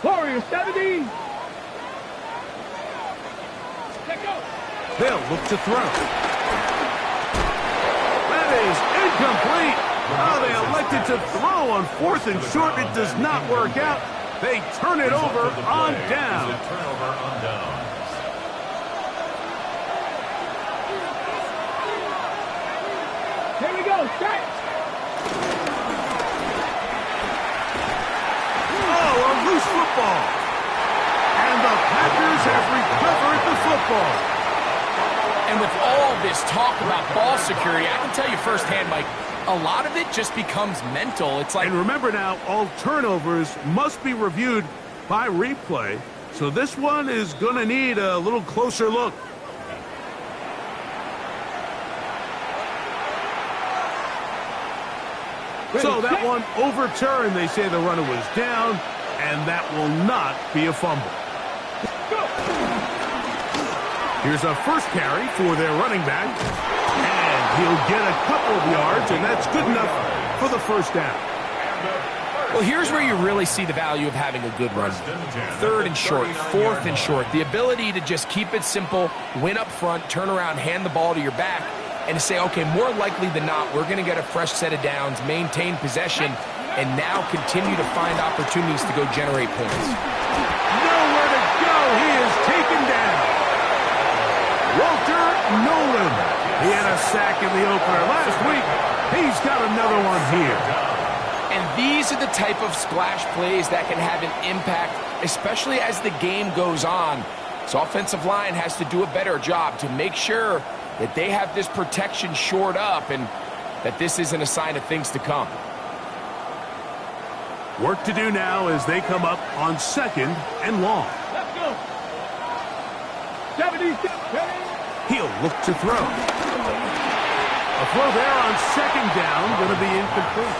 Warriors 70. They'll look to throw. That is incomplete. Oh, they elected to throw on 4th and short. It does not work out. They turn it over on down. Turnover on downs. Here we go, set. Oh, a loose football. And the Packers have recovered the football. And with all this talk about ball security, I can tell you firsthand, Mike, a lot of it just becomes mental. It's like... And remember now, all turnovers must be reviewed by replay. So this one is going to need a little closer look. So that one overturned. They say the runner was down, and that will not be a fumble. Here's a first carry for their running back, and he'll get a couple of yards, and that's good enough for the first down. Well, here's where you really see the value of having a good run. 3rd and short, 4th and short. The ability to just keep it simple, win up front, turn around, hand the ball to your back, and to say, okay, more likely than not, we're going to get a fresh set of downs, maintain possession, and now continue to find opportunities to go generate points. Nowhere to go. He is taken down. Walter Nolan. He had a sack in the opener last week. He's got another one here. And these are the type of splash plays that can have an impact, especially as the game goes on. So offensive line has to do a better job to make sure that they have this protection shored up and that this isn't a sign of things to come. Work to do now as they come up on 2nd and long. Let's go. 70. He'll look to throw. A throw there on 2nd down, going to be incomplete.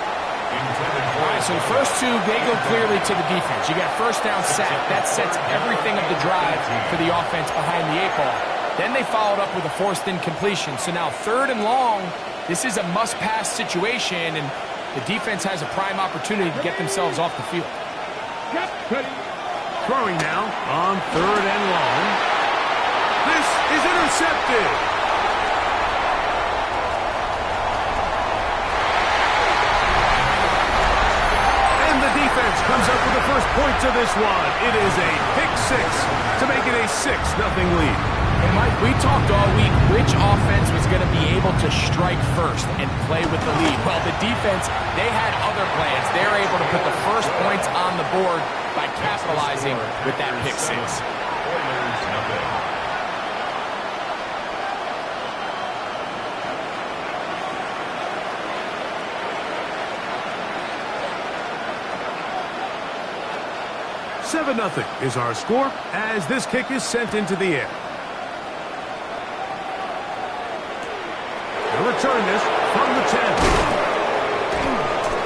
All right, so the first two, they go clearly to the defense. You got first down sack. That sets everything of the drive for the offense behind the 8 ball. Then they followed up with a forced incompletion. So now 3rd and long, this is a must-pass situation, and the defense has a prime opportunity to get themselves off the field. Throwing now on 3rd and long. This is intercepted. And the defense comes up with the first point to this one. It is a pick 6 to make it a 6-0 lead. And Mike, we talked all week which offense was going to be able to strike first and play with the lead. Well, the defense, they had other plans. They're able to put the first points on the board by capitalizing with that pick 6. $7-0 is our score as this kick is sent into the air. They'll return this from the 10.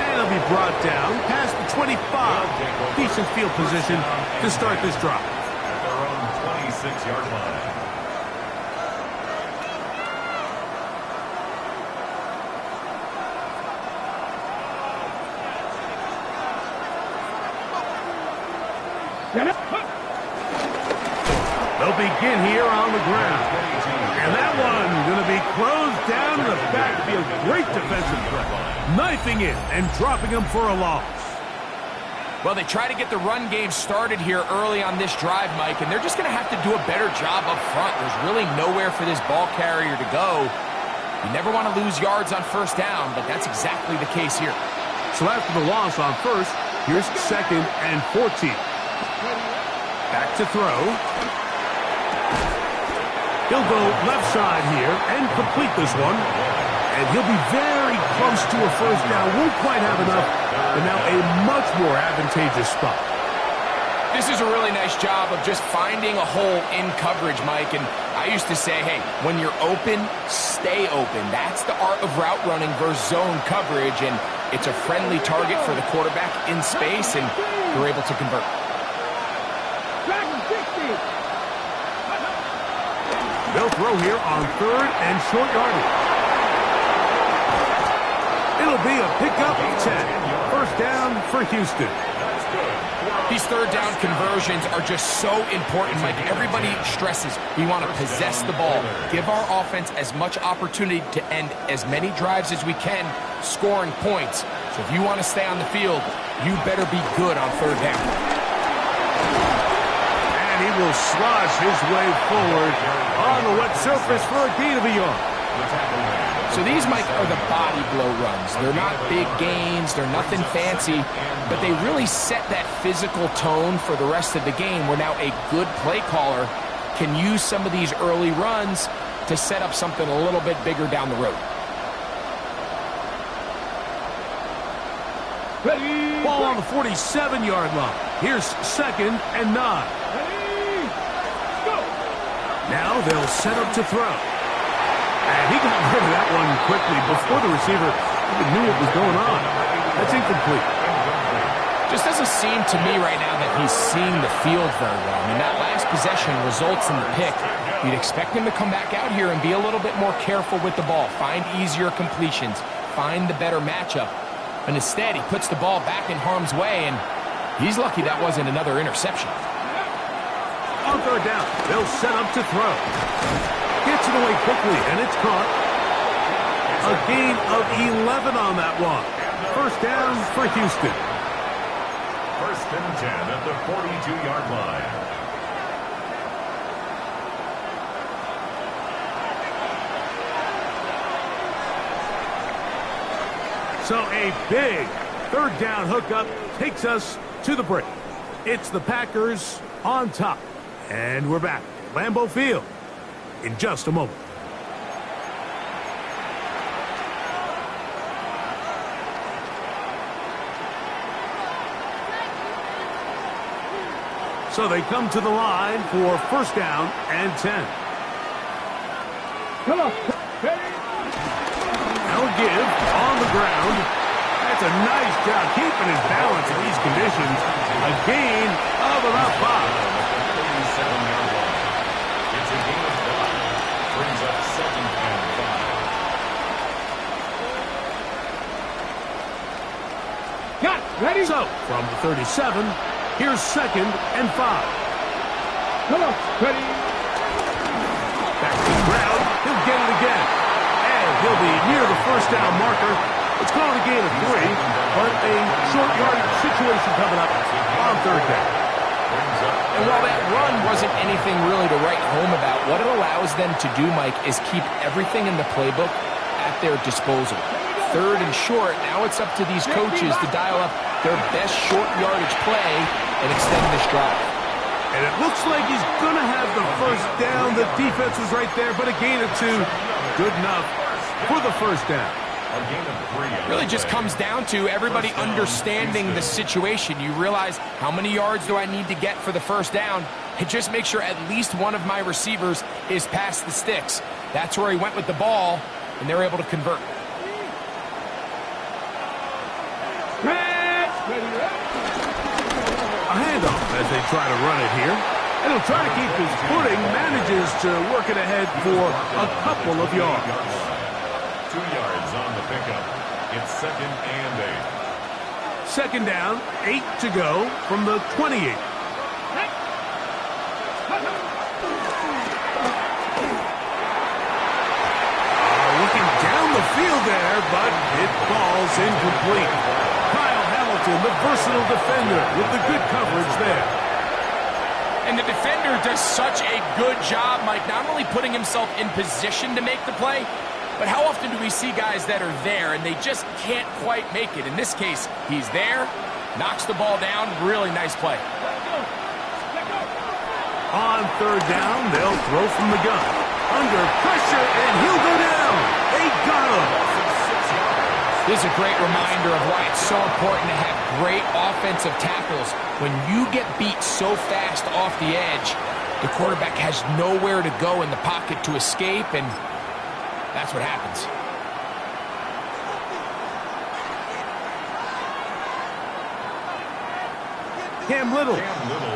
And it'll be brought down past the 25. Decent field position to start this drive. At their own 26-yard line. They'll begin here on the ground. And that one going to be closed down in the backfield. Great defensive play. Knifing it and dropping him for a loss. Well, they try to get the run game started here early on this drive, Mike, and they're just going to have to do a better job up front. There's really nowhere for this ball carrier to go. You never want to lose yards on first down, but that's exactly the case here. So after the loss on first, here's 2nd and 14. Back to throw. He'll go left side here and complete this one. And he'll be very close to a first down. Won't quite have enough, but now a much more advantageous spot. This is a really nice job of just finding a hole in coverage, Mike. And I used to say, hey, when you're open, stay open. That's the art of route running versus zone coverage. And it's a friendly target for the quarterback in space, and they're able to convert. They'll throw here on 3rd and short yardage. It'll be a pickup of 10. First down for Houston. These third down conversions are just so important, Mike. Everybody stresses we want to possess the ball, give our offense as much opportunity to end as many drives as we can, scoring points. So if you want to stay on the field, you better be good on third down. And he will slosh his way forward on the wet surface for a gain of a yard. So these, Mike, are the body blow runs. They're not big gains. They're nothing fancy, but they really set that physical tone for the rest of the game where now a good play caller can use some of these early runs to set up something a little bit bigger down the road. Ball on the 47-yard line. Here's 2nd and 9. Now they'll set up to throw. And he got rid of that one quickly before the receiver even knew what was going on. That's incomplete. Just doesn't seem to me right now that he's seeing the field very well. I mean, that last possession results in the pick. You'd expect him to come back out here and be a little bit more careful with the ball, find easier completions, find the better matchup. And instead, he puts the ball back in harm's way, and he's lucky that wasn't another interception. On third down, they'll set up to throw. Gets it away quickly, and it's caught. A gain of 11 on that one. First down for Houston. 1st and 10 at the 42-yard line. So a big third down hookup takes us to the break. It's the Packers on top. And we're back at Lambeau Field in just a moment. So they come to the line for first down and 10. Come on. They'll give on the ground. That's a nice job keeping his balance in these conditions. A gain of about 5. It's a gain of 5. Brings up 2nd and 5. Got it. Ready? So, from the 37, here's 2nd and 5. Come on. Ready? Back to the ground. He'll get it again. And he'll be near the first down marker. It's called a gain of 3, but a short yardage situation coming up on third down. And while that run wasn't anything really to write home about, what it allows them to do, Mike, is keep everything in the playbook at their disposal. Third and short, now it's up to these coaches to dial up their best short yardage play and extend this drive. And it looks like he's going to have the first down. The defense was right there, but a gain of 2. Good enough for the first down. Really just comes down to everybody understanding the situation. You realize, how many yards do I need to get for the first down? And just make sure at least one of my receivers is past the sticks. That's where he went with the ball, and they're able to convert. A handoff as they try to run it here. And he'll try to keep his footing, manages to work it ahead for a couple of yards. 2 yards on the pickup. It's 2nd and 8. Second down, 8 to go from the 28. Looking down the field there, but it falls incomplete. Kyle Hamilton Washington, the versatile defender, with the good coverage there. And the defender does such a good job, Mike, not only putting himself in position to make the play, but how often do we see guys that are there and they just can't quite make it? In this case, he's there, knocks the ball down, really nice play. On third down, they'll throw from the gun. Under pressure, and he'll go down. They got him. This is a great reminder of why it's so important to have great offensive tackles. When you get beat so fast off the edge, the quarterback has nowhere to go in the pocket to escape, and that's what happens. Cam Little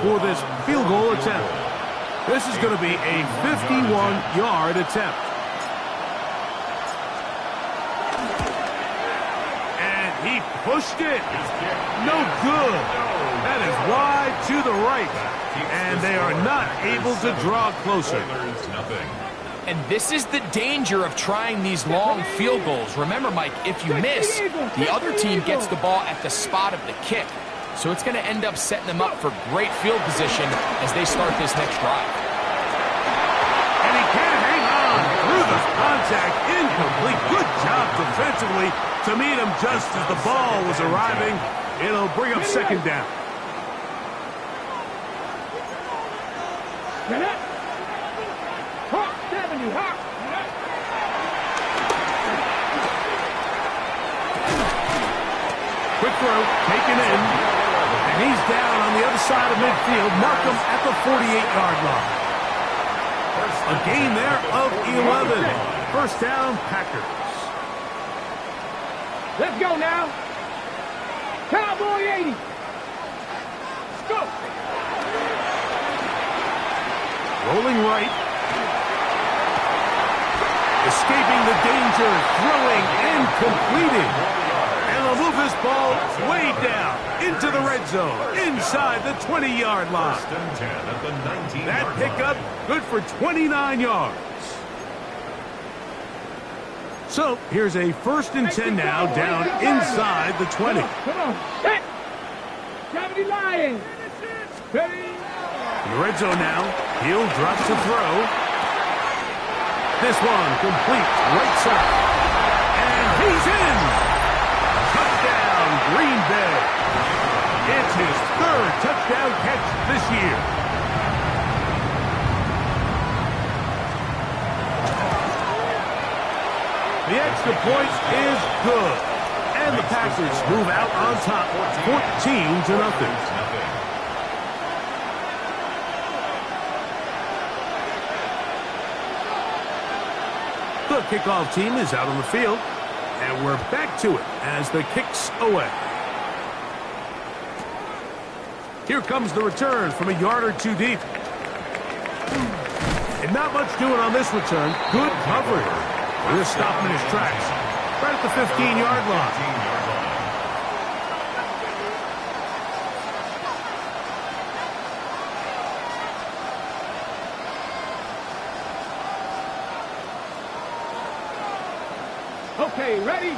for this field goal attempt. This is going to be a 51-yard attempt. And he pushed it. No good. That is wide to the right. And they are not able to draw closer. And this is the danger of trying these long field goals. Remember, Mike, if you miss, the other team gets the ball at the spot of the kick. So it's going to end up setting them up for great field position as they start this next drive. And he can't hang on through the contact. Incomplete. Good job defensively to meet him just as the ball was arriving. It'll bring up second down. Quick throw, taken in. And he's down on the other side of midfield. Mark him at the 48-yard line. A gain there of 11. First down, Packers. Let's go now. Cowboy 80. Let's go. Rolling right. Escaping the danger. Throwing and completing. And they'll move this ball way down into the red zone, inside the 20-yard line. That pickup good for 29 yards. So here's a 1st and 10 now, down inside the 20. Come on, set. Gravity Lions. Ready. In the red zone now, Hill drops to throw. This one complete right side. And he's in. Touchdown, Green Bay. It's his 3rd touchdown catch this year. The extra point is good. And the Packers move out on top, 14-0. The kickoff team is out on the field. And we're back to it as the kick's away. Here comes the return from a yard or two deep. And not much doing on this return. Good coverage. We'll stop him in his tracks. Right at the 15-yard line. Okay, ready?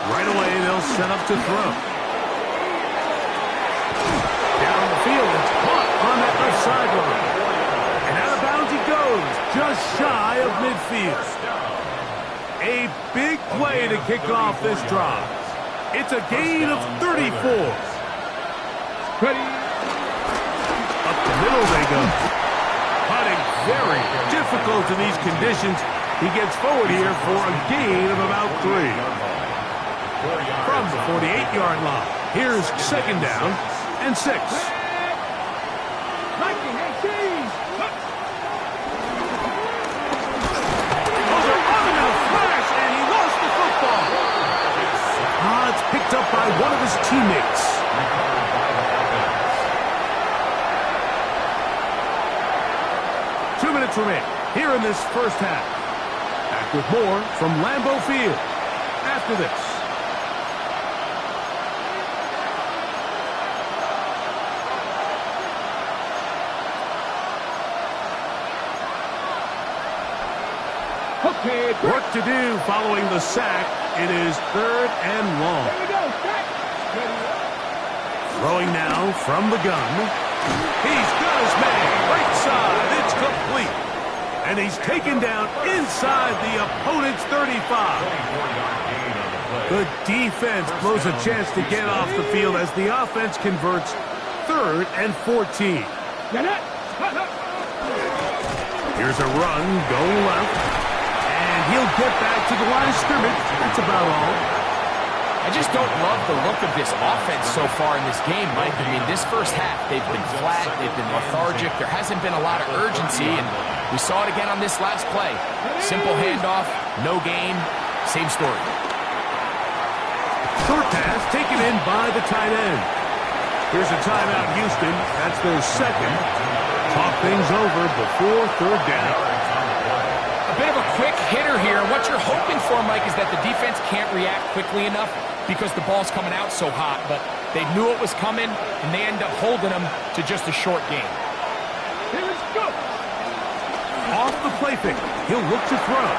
Right away, they'll set up to throw. Down the field, it's caught on that left sideline. And out of bounds he goes, just shy of midfield. A big play to kick off this drive. It's a gain of 34. Ready? Up the middle they go. Putting very difficult in these conditions. He gets forward here for a gain of about 3. From the 48-yard line, here's second down and 6. Mikey, hey, cheese! Those are on in a flash, and he lost the football. It's picked up by one of his teammates. Minutes remain here in this first half. Back with more from Lambeau Field after this. Work to do following the sack. It is 3rd and long. Here we go. Set. Throwing now from the gun. He's got his man. Right side. It's complete. And he's taken down inside the opponent's 35. The defense blows a chance to get off the field as the offense converts 3rd and 14. Get it. Here's a run, go left, and he'll get back to the line of scrimmage. That's about all. I just don't love the look of this offense so far in this game, Mike. I mean, this first half, they've been flat, they've been lethargic. There hasn't been a lot of urgency, and we saw it again on this last play. Simple handoff, no gain, same story. Short pass taken in by the tight end. Here's a timeout, Houston. That's their second. Talk things over before 3rd down. A bit of a quick hitter here. What you're hoping for, Mike, is that the defense can't react quickly enough because the ball's coming out so hot. But they knew it was coming, and they end up holding them to just a short game. Here we go. Off the play fake. He'll look to throw.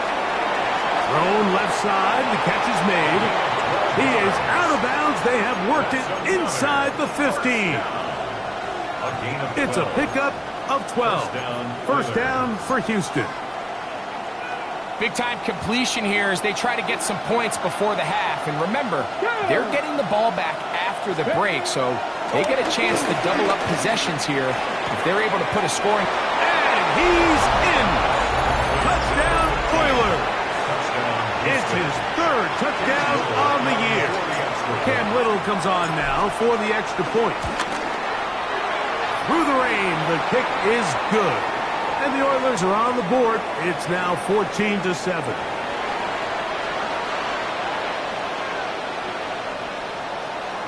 Thrown left side. The catch is made. He is out of bounds. They have worked it inside the 15. It's a pickup of 12. First down for Houston. Big-time completion here as they try to get some points before the half. And remember, they're getting the ball back after the break, so they get a chance to double up possessions here if they're able to put a scoring. And he's in. Touchdown, Oilers. It's his 3rd touchdown on the year. Cam Little comes on now for the extra point. Through the rain, the kick is good. And the Oilers are on the board. It's now 14-7.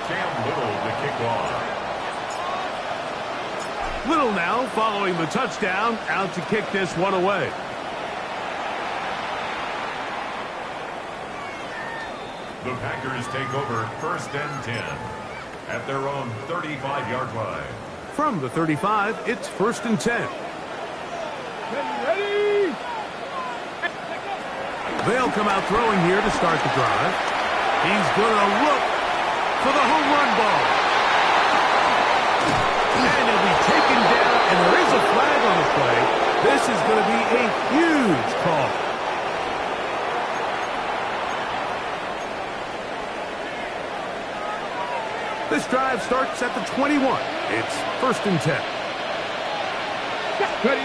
Cam Little to kick off. Little now following the touchdown, out to kick this one away. The Packers take over 1st and 10 at their own 35-yard line. From the 35, it's 1st and 10. Ready. They'll come out throwing here to start the drive. He's going to look for the home run ball. And he'll be taken down, and there is a flag on the play. This is going to be a huge call. This drive starts at the 21. It's 1st and 10. Ready.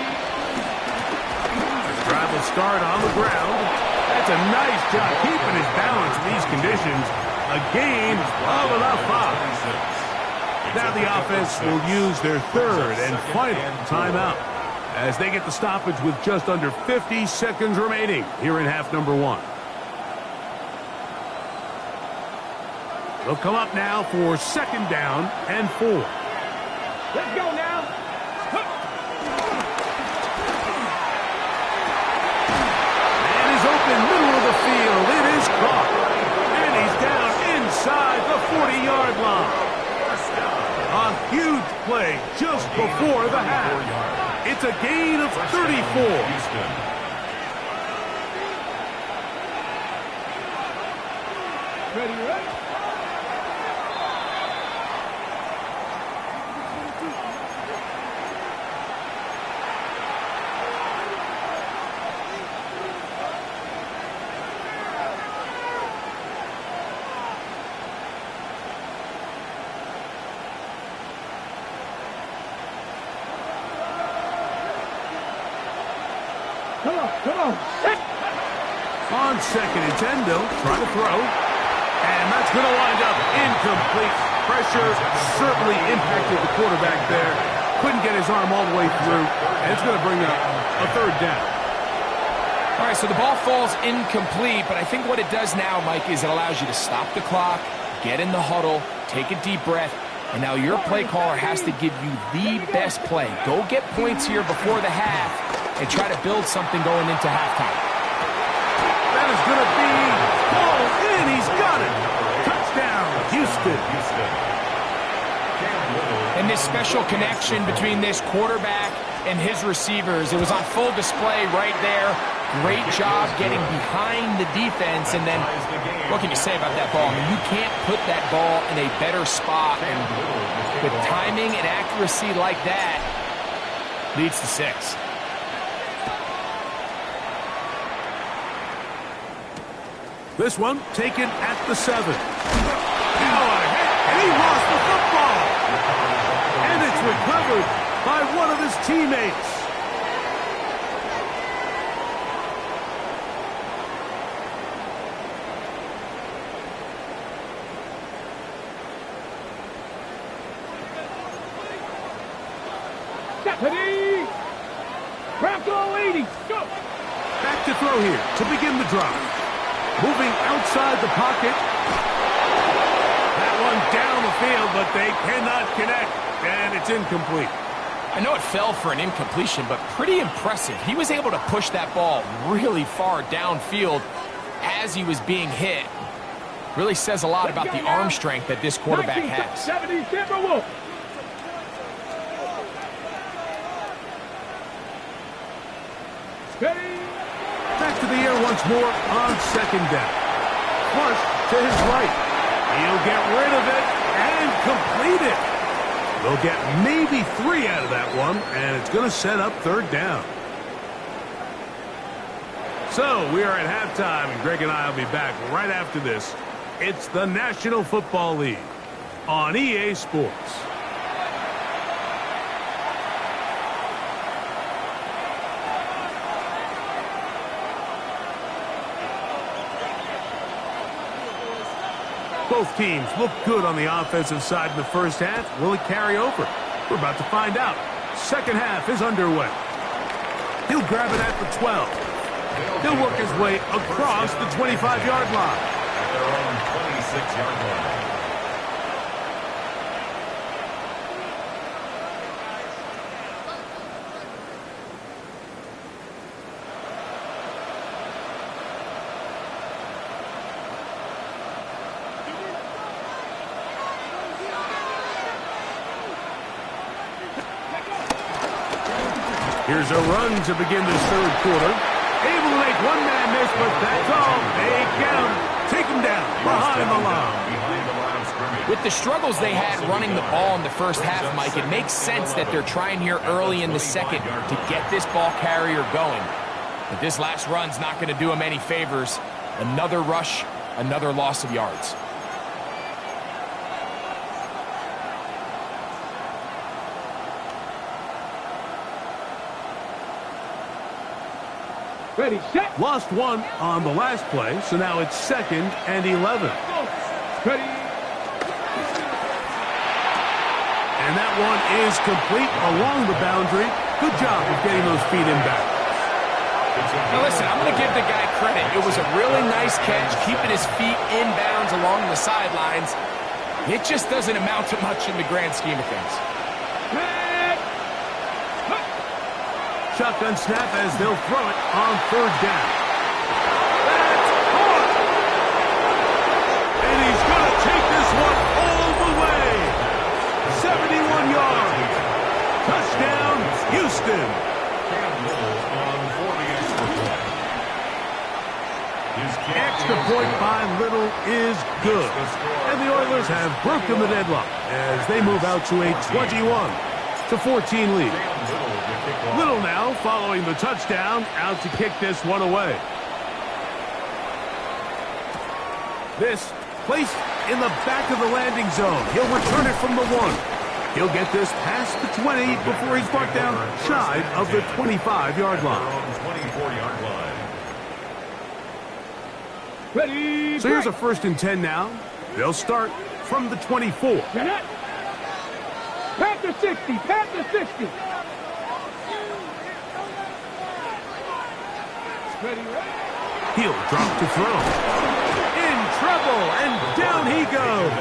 This drive will start on the ground. That's a nice job keeping his balance in these conditions. A gain of about 5. Now the offense will use their 3rd and final timeout as they get the stoppage with just under 50 seconds remaining here in half number 1. They'll come up now for 2nd down and 4. Let's go now. Man is open, middle of the field. It is caught. And he's down inside the 40-yard line. A huge play just before the half. It's a gain of 34. Ready, ready. Come on. On 2nd and 10, they'll try to throw. And that's going to wind up incomplete. Pressure certainly impacted the quarterback there. Couldn't get his arm all the way through. And it's going to bring up a 3rd down. All right, so the ball falls incomplete, but I think what it does now, Mike, is it allows you to stop the clock, get in the huddle, take a deep breath, and now your play caller has to give you the best play. Go get points here before the half and try to build something going into halftime. That is going to be ball in. He's got it. Touchdown, Houston. And this special connection between this quarterback and his receivers, it was on full display right there. Great job getting behind the defense, and then what can you say about that ball? I mean, you can't put that ball in a better spot, and with timing and accuracy like that, leads to 6. This one taken at the 7. And he lost the football. And it's recovered by one of his teammates. Stephanie! Bronco 80, go! Back to throw here to begin the drive. Moving outside the pocket. That one down the field, but they cannot connect. And it's incomplete. I know it fell for an incompletion, but pretty impressive. He was able to push that ball really far downfield as he was being hit. Really says a lot about the arm strength that this quarterback has. 70 Timberwolves. Back to the air once more on 2nd down. Flush to his right. He'll get rid of it and complete it. They'll get maybe 3 out of that one, and it's going to set up 3rd down. So we are at halftime, and Greg and I will be back right after this. It's the National Football League on EA Sports. Both teams look good on the offensive side in the first half. Will it carry over? We're about to find out. Second half is underway. He'll grab it at the 12. He'll work his way across the 25-yard line. At their own 26-yard line. Here's a run to begin this 3rd quarter. Able to make one man miss, but that's all. They get him. Take him down behind the line. With the struggles they had running the ball in the first half, Mike, it makes sense that they're trying here early in the second to get this ball carrier going. But this last run's not going to do him any favors. Another rush, another loss of yards. Ready, set. Lost one on the last play, so now it's 2nd and 11. Ready. And that one is complete along the boundary. Good job of getting those feet in back. Now listen, I'm going to give the guy credit. It was a really nice catch, keeping his feet in bounds along the sidelines. It just doesn't amount to much in the grand scheme of things. Shotgun snap as they'll throw it on 3rd down. That's caught! And he's going to take this one all the way. 71 yards. Touchdown, Houston. Extra point by Little is good. And the Oilers have broken the deadlock as they move out to a 21-14 lead. Little now following the touchdown, out to kick this one away. This placed in the back of the landing zone. He'll return it from the 1. He'll get this past the 20 before he's brought down shy of the 25-yard line. 24-yard line. Ready. So here's a 1st and 10 now. They'll start from the 24. Panther 60, Panther 60. He'll drop to throw. In trouble, and down he goes.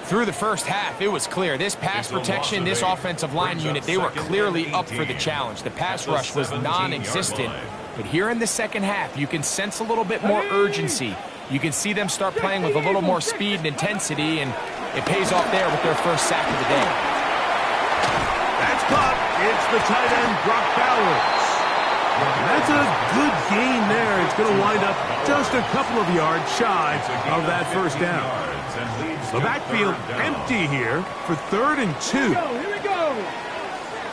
Through the first half, it was clear. This pass protection, this offensive line unit, they were clearly up for the challenge. The pass rush was non-existent. But here in the second half, you can sense a little bit more urgency. You can see them start playing with a little more speed and intensity, and it pays off there with their first sack of the day. That's caught. It's the tight end, Brock Bowers. That's a good gain there. It's going to wind up just a couple of yards shy of that first down. The backfield empty here for 3rd and 2. Here we go.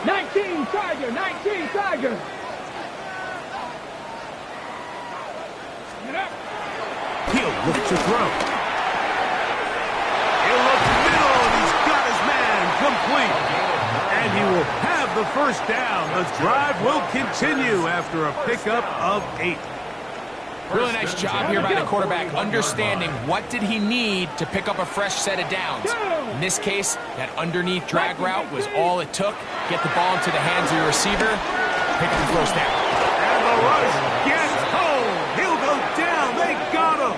19 Tiger, 19 Tiger. He'll look to throw. He'll look middle, and he's got his man complete. And he will have the first down. The drive will continue after a pickup of 8. Really nice job here by the quarterback, understanding what did he need to pick up a fresh set of downs. In this case, that underneath drag route was all it took. Get the ball into the hands of your receiver, pick up the first down. And the rush gets home. He'll go down. They got him.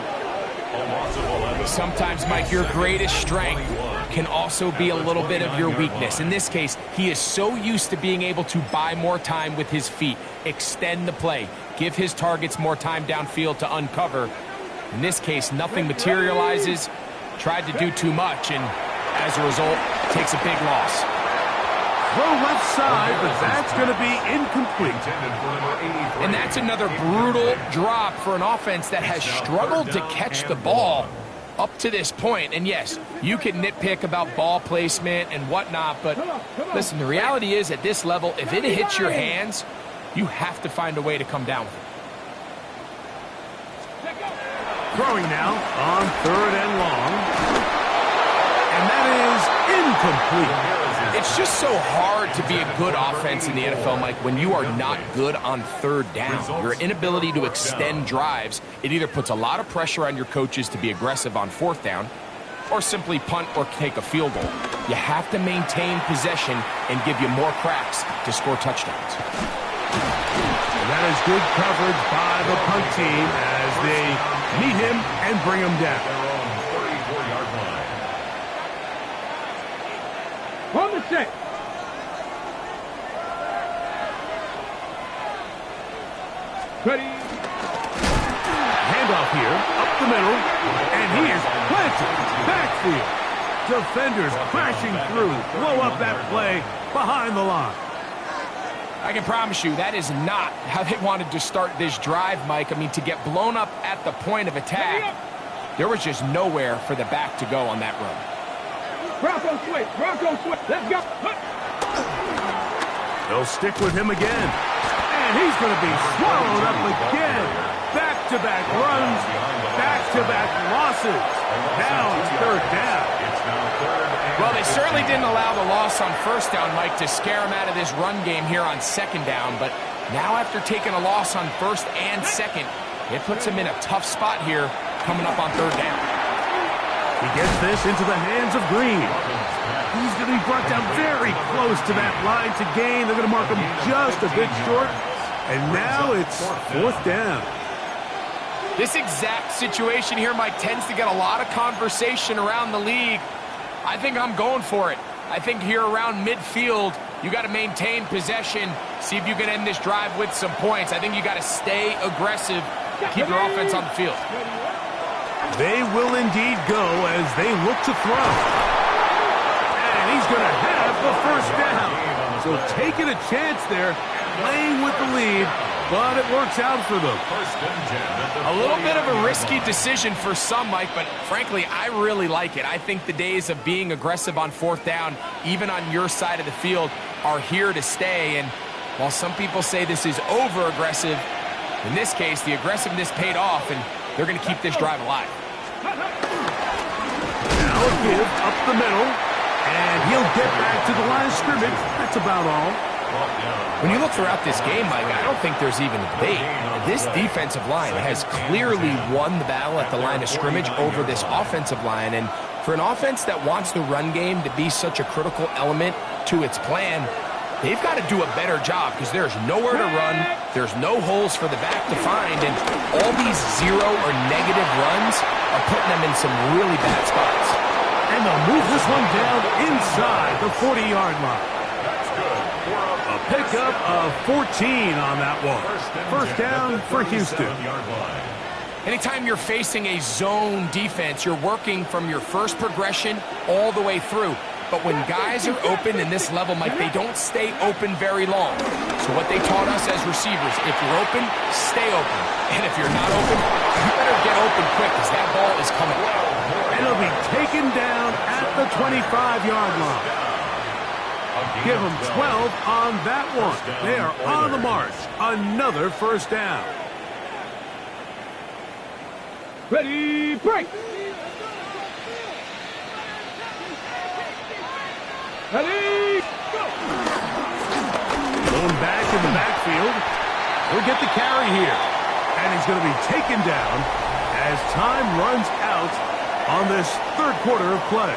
Sometimes, Mike, your greatest strength can also be a little bit of your weakness. In this case, he is so used to being able to buy more time with his feet, extend the play, give his targets more time downfield to uncover. In this case, nothing materializes, tried to do too much, and as a result, takes a big loss. Throw left side, but that's going to be incomplete. And that's another brutal drop for an offense that has struggled to catch the ball up to this point. And yes, you can nitpick about ball placement and whatnot, but listen, the reality is at this level, if it hits your hands, you have to find a way to come down with it. Throwing now on 3rd and long. And that is incomplete. It's just so hard to be a good offense in the NFL, Mike, when you are not good on 3rd down. Your inability to extend drives, it either puts a lot of pressure on your coaches to be aggressive on 4th down or simply punt or take a field goal. You have to maintain possession and give you more cracks to score touchdowns. And that is good coverage by the punt team as they meet him and bring him down. On the set. Ready. Handoff here, up the middle, and he is planted. Backfield. Defenders crashing through, blow up that play behind the line. I can promise you that is not how they wanted to start this drive, Mike. I mean, to get blown up at the point of attack, there was just nowhere for the back to go on that run. Bronco switch. Bronco switch. Let's go. They'll stick with him again. And he's going to be swallowed up again. Back-to-back runs, back-to-back losses. Now it's 3rd down. Well, they certainly didn't allow the loss on 1st down, Mike, to scare him out of this run game here on 2nd down. But now after taking a loss on 1st and 2nd, it puts him in a tough spot here coming up on 3rd down. He gets this into the hands of Green. He's going to be brought down very close to that line to gain. They're going to mark him just a bit short. And now it's 4th down. This exact situation here, Mike, tends to get a lot of conversation around the league. I think I'm going for it. I think here around midfield, you got to maintain possession, see if you can end this drive with some points. I think you got to stay aggressive, keep your offense on the field. They will indeed go as they look to throw. And he's going to have the first down. So taking a chance there, playing with the lead, but it works out for them. A little bit of a risky decision for some, Mike, but frankly, I really like it. I think the days of being aggressive on 4th down, even on your side of the field, are here to stay. And while some people say this is over-aggressive, in this case, the aggressiveness paid off, and they're going to keep this drive alive. Now a give up the middle, and he'll get back to the line of scrimmage. That's about all. When you look throughout this game, Mike, I don't think there's even a debate. This defensive line has clearly won the battle at the line of scrimmage over this offensive line. And for an offense that wants the run game to be such a critical element to its plan, they've got to do a better job because there's nowhere to run. There's no holes for the back to find. And all these 0 or negative runs are putting them in some really bad spots. And they'll move this one down inside the 40-yard line. A pickup of 14 on that one. First down for Houston. Anytime you're facing a zone defense, you're working from your first progression all the way through. But when guys are open in this level, Mike, they don't stay open very long. So what they taught us as receivers, if you're open, stay open. And if you're not open, you better get open quick because that ball is coming. And it'll be taken down at the 25-yard line. Give them 12 on that one. They are on the march. Another first down. Ready, break. Ready, go. Going back in the backfield. He'll get the carry here. And he's going to be taken down as time runs out on this third quarter of play.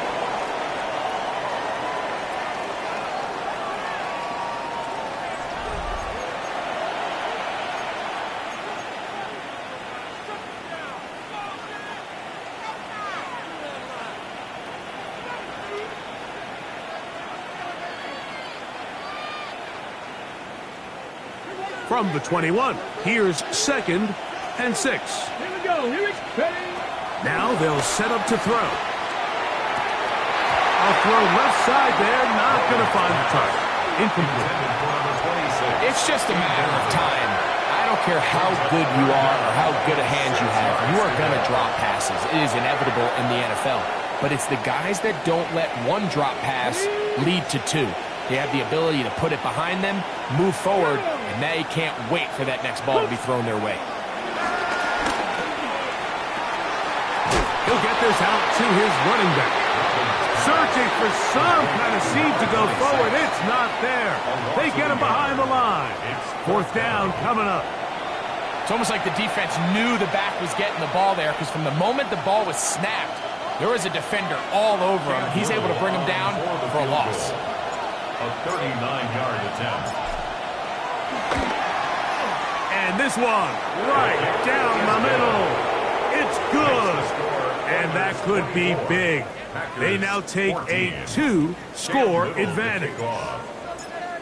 From the 21, here's 2nd and 6. Here we go. Here we go. Ready. Now they'll set up to throw. A throw left side there, not going to find the target. Incomplete. It's just a matter of time. I don't care how good you are or how good a hand you have. You are going to drop passes. It is inevitable in the NFL. But it's the guys that don't let one drop pass lead to two. They have the ability to put it behind them, move forward, and they can't wait for that next ball to be thrown their way. He'll get this out to his running back. Searching for some kind of seed to go forward. It's not there. They get him behind the line. Fourth down coming up. It's almost like the defense knew the back was getting the ball there because from the moment the ball was snapped, there was a defender all over him. He's able to bring him down for a loss. A 39-yard attempt. And this one, right down the middle. It's good. And that could be big. They now take a 2-score advantage.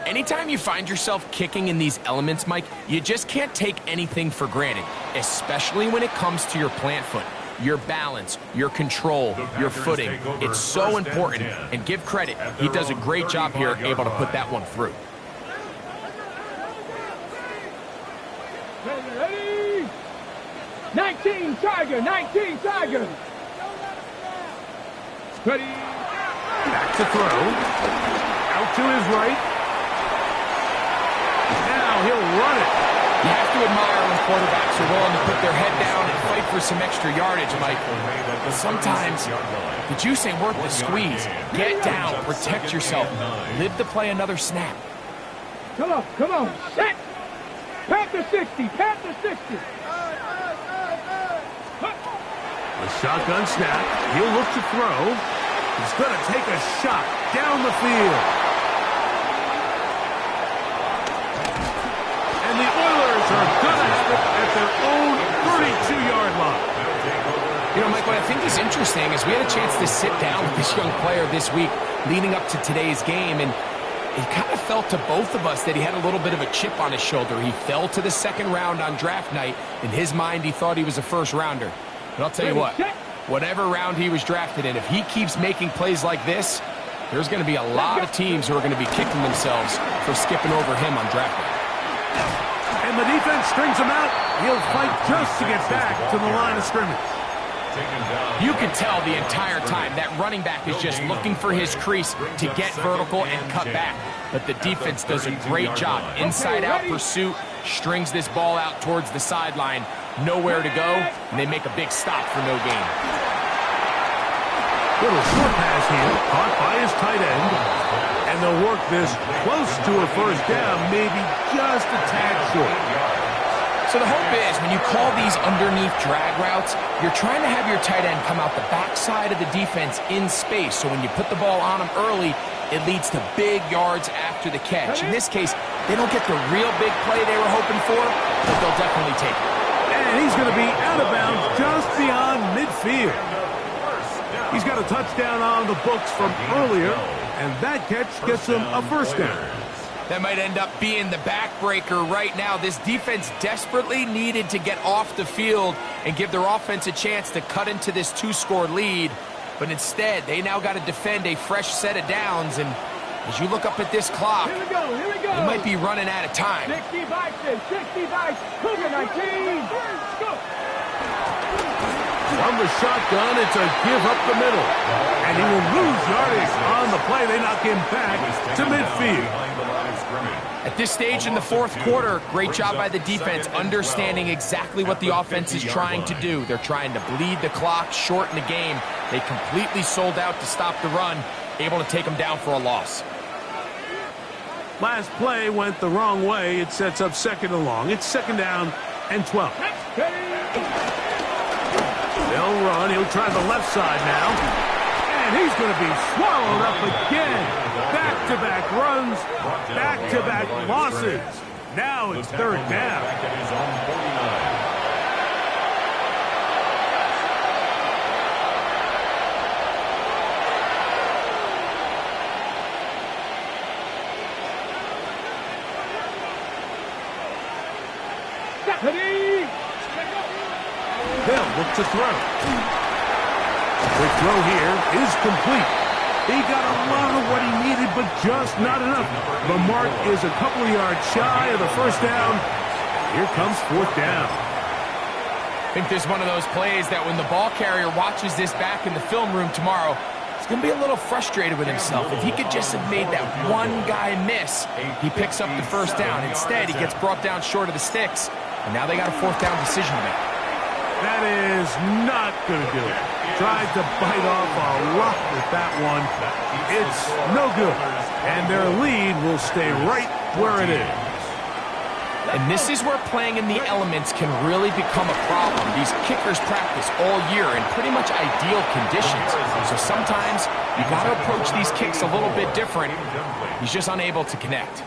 Anytime you find yourself kicking in these elements, Mike, you just can't take anything for granted, especially when it comes to your plant foot. Your balance, your control, your footing. It's so important. And give credit, he does a great job here able to put that one through. Ready. 19 Tiger. 19 Tiger. Ready. Back to throw. Out to his right. Now he'll run it. You have to admire when quarterbacks are willing to put their head down and fight for some extra yardage, Mike. But sometimes the juice ain't worth the squeeze. Get down, protect yourself, live to play another snap. Come on, come on. Set. Panther 60, Panther 60. A shotgun snap. He'll look to throw. He's going to take a shot down the field. And the Oilers are going to have it at their own 32-yard line. You know, Mike, what I think is interesting is we had a chance to sit down with this young player this week leading up to today's game, and it kind of felt to both of us that he had a little bit of a chip on his shoulder. He fell to the second round on draft night. In his mind, he thought he was a first-rounder. But I'll tell you what, whatever round he was drafted in, if he keeps making plays like this, there's going to be a lot of teams who are going to be kicking themselves for skipping over him on draft night. And the defense strings him out. He'll fight just to get back to the line of scrimmage. You can tell the entire time that running back is just looking for his crease to get vertical and cut back. But the defense does a great job. Inside-out pursuit, strings this ball out towards the sideline. Nowhere to go, and they make a big stop for no gain. Little short pass here, caught by his tight end. And they'll work this close to a first down, maybe just a tad short. So the hope is when you call these underneath drag routes, you're trying to have your tight end come out the backside of the defense in space. So when you put the ball on him early, it leads to big yards after the catch. In this case, they don't get the real big play they were hoping for, but they'll definitely take it. And he's going to be out of bounds just beyond midfield. He's got a touchdown on the books from earlier, and that catch gets him a first down. That might end up being the backbreaker right now. This defense desperately needed to get off the field and give their offense a chance to cut into this 2-score lead. But instead, they now got to defend a fresh set of downs. And as you look up at this clock, Here we go. you might be running out of time. 65, 65, Cougar 19. Go. From the shotgun, it's a give up the middle. And he will lose yardage on the play. They knock him back to midfield. At this stage in the fourth quarter, great job by the defense understanding exactly what the offense is trying to do. They're trying to bleed the clock, shorten the game. They completely sold out to stop the run, able to take them down for a loss. Last play went the wrong way. It sets up second and long. It's second down and 12. They'll run. He'll try the left side now. And he's going to be swallowed up again. Back-to-back runs, back-to-back losses. Now it's third down. They'll look to throw. The throw here is complete. He got a lot of what he needed, but just not enough. The mark is a couple of yards shy of the first down. Here comes fourth down. I think this is one of those plays that when the ball carrier watches this back in the film room tomorrow, he's going to be a little frustrated with himself. If he could just have made that one guy miss, he picks up the first down. Instead, he gets brought down short of the sticks, and now they got a fourth down decision to make. That is not going to do it. Tried to bite off a rock with that one. It's no good. And their lead will stay right where it is. And this is where playing in the elements can really become a problem. These kickers practice all year in pretty much ideal conditions. So sometimes you got to approach these kicks a little bit different. He's just unable to connect.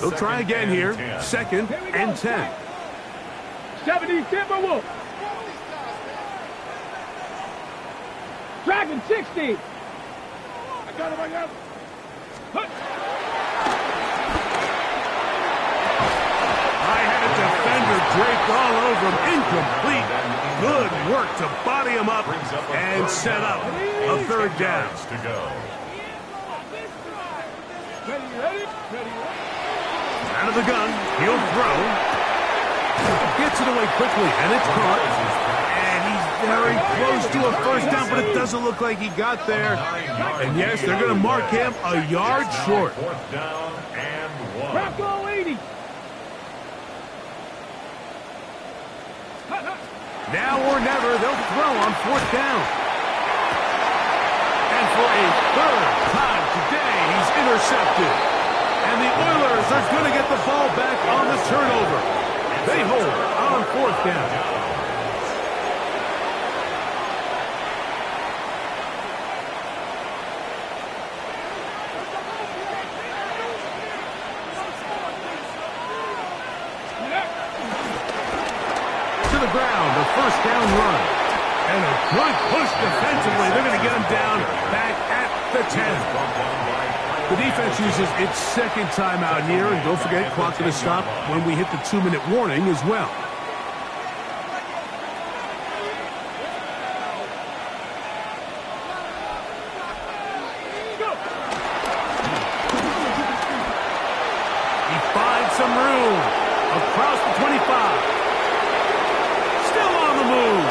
They'll try again here. Second and 10. 70 Timberwolves. Dragon 60. I got him. I had a defender draped all over him. Incomplete. Good work to body him up and set up a third down. Out of the gun. He'll throw. Gets it away quickly, and it's caught. Very close to a first down, but it doesn't look like he got there. And yes, they're going to mark him a yard short. Fourth down and 1. Bronco 80. Now or never, they'll throw on fourth down. And for a third time today, he's intercepted. And the Oilers are going to get the ball back on the turnover. They hold on fourth down. First down run. And a good push defensively. They're going to get him down back at the 10. The defense uses its second timeout here. And don't forget, clock going to stop when we hit the 2-minute warning as well. He finds some room across the 25. Move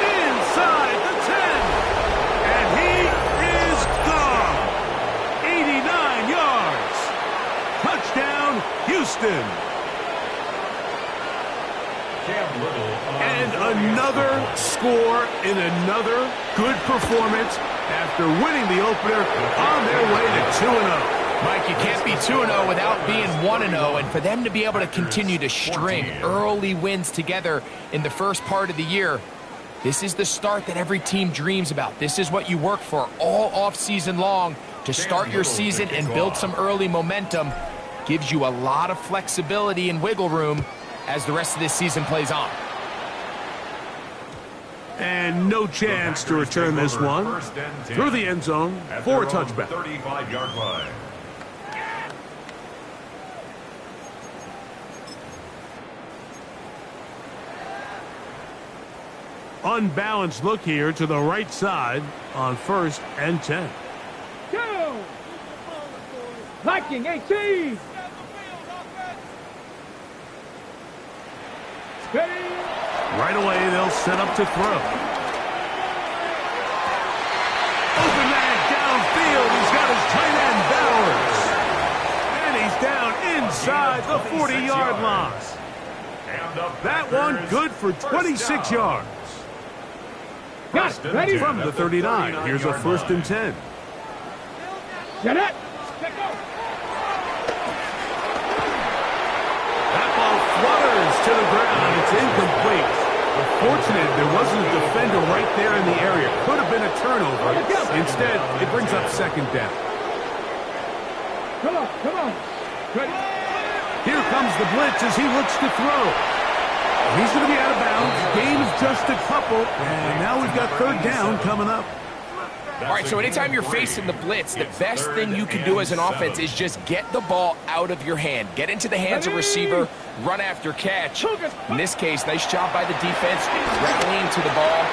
inside the 10, and he is gone. 89 yards. Touchdown, Houston. And another score in another good performance after winning the opener on their way to 2-0. Mike, you can't be 2-0 without being 1-0, and for them to be able to continue to string early wins together in the first part of the year, this is the start that every team dreams about. This is what you work for all off-season long to start your season and build some early momentum. Gives you a lot of flexibility and wiggle room as the rest of this season plays on. And no chance to return this one through the end zone for a touchback. 35-yard line. unbalanced look here to the right side on 1st and 10. Go! Viking 18! Ready? Right away, they'll set up to throw. Open man downfield. He's got his tight end, Bowers. And he's down inside the 40-yard line. That one good for 26 yards. Got it. Ready? From the 39, here's a 1st and 10. Get it. That ball flutters to the ground. It's incomplete. Fortunate there wasn't a defender right there in the area. Could have been a turnover. Instead, it brings up 2nd down. Come on, come on. Ready? Here comes the blitz as he looks to throw. He's going to be out of bounds. Gain of just a couple. And now we've got 3rd down coming up. All right, so anytime you're facing the blitz, the best thing you can do as an offense is just get the ball out of your hand. Get into the hands of receiver, run after catch. In this case, nice job by the defense, rallying to the ball.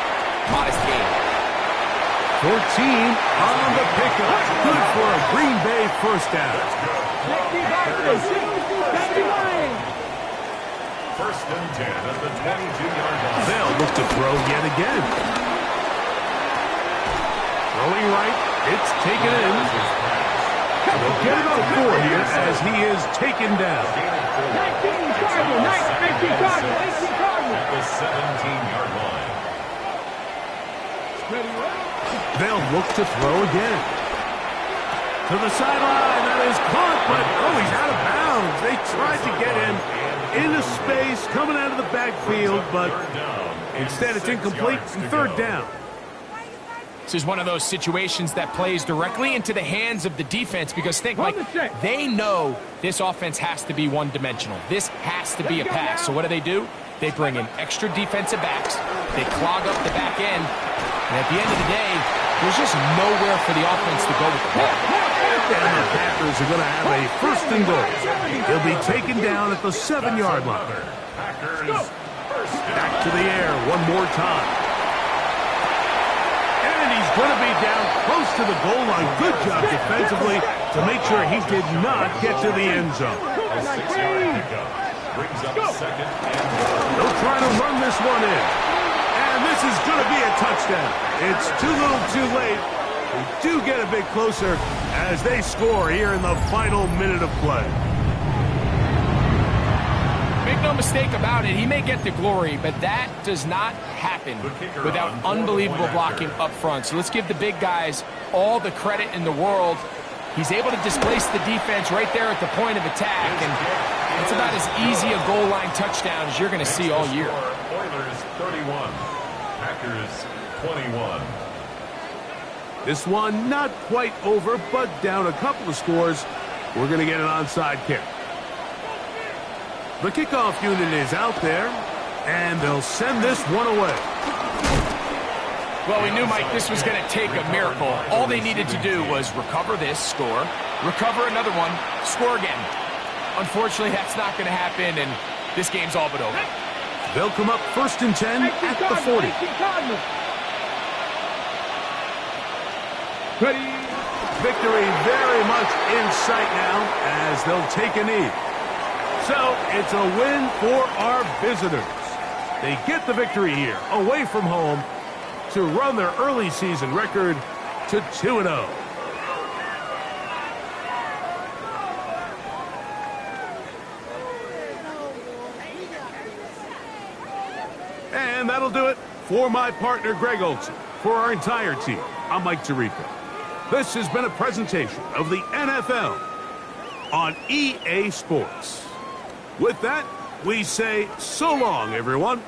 Modest gain. 14 on the pickup. Good for a Green Bay 1st down. 1st and 10 at the 22-yard line. They'll look to throw yet again. Throwing right, it's taken in. They'll get it on 4 here as he is taken down. 19 Cardinal. At the 17-yard line. They'll look to throw again. To the sideline, that is caught, but he's out of bounds. They tried to get him into space, coming out of the backfield, but instead it's incomplete and 3rd down. This is one of those situations that plays directly into the hands of the defense because think, like, they know this offense has to be one-dimensional. This has to be a pass. So what do? They bring in extra defensive backs. They clog up the back end. And at the end of the day, there's just nowhere for the offense to go with the ball. And the Packers are going to have a 1st and goal. He'll be taken down at the 7-yard line. Back to the air one more time. He's going to be down close to the goal line. Good job defensively to make sure he did not get to the end zone. They'll try to run this one in. And this is going to be a touchdown. It's too little too late. We do get a bit closer as they score here in the final minute of play. Make no mistake about it, he may get the glory, but that does not happen without unbelievable blocking up front. So let's give the big guys all the credit in the world. He's able to displace the defense right there at the point of attack, and it's about as easy a goal line touchdown as you're going to see all year. Oilers 31, Packers 21. This one not quite over, but down a couple of scores. We're going to get an onside kick. The kickoff unit is out there, and they'll send this one away. Well, we knew, Mike, this was going to take a miracle. All they needed to do was recover this, score, recover another one, score again. Unfortunately, that's not going to happen, and this game's all but over. They'll come up 1st and 10 at the 40. Ready? Victory very much in sight now as they'll take a knee. So it's a win for our visitors. They get the victory here away from home to run their early season record to 2-0. And that'll do it for my partner, Greg Olson. For our entire team, I'm Mike Tirico. This has been a presentation of the NFL on EA Sports. With that, we say so long, everyone.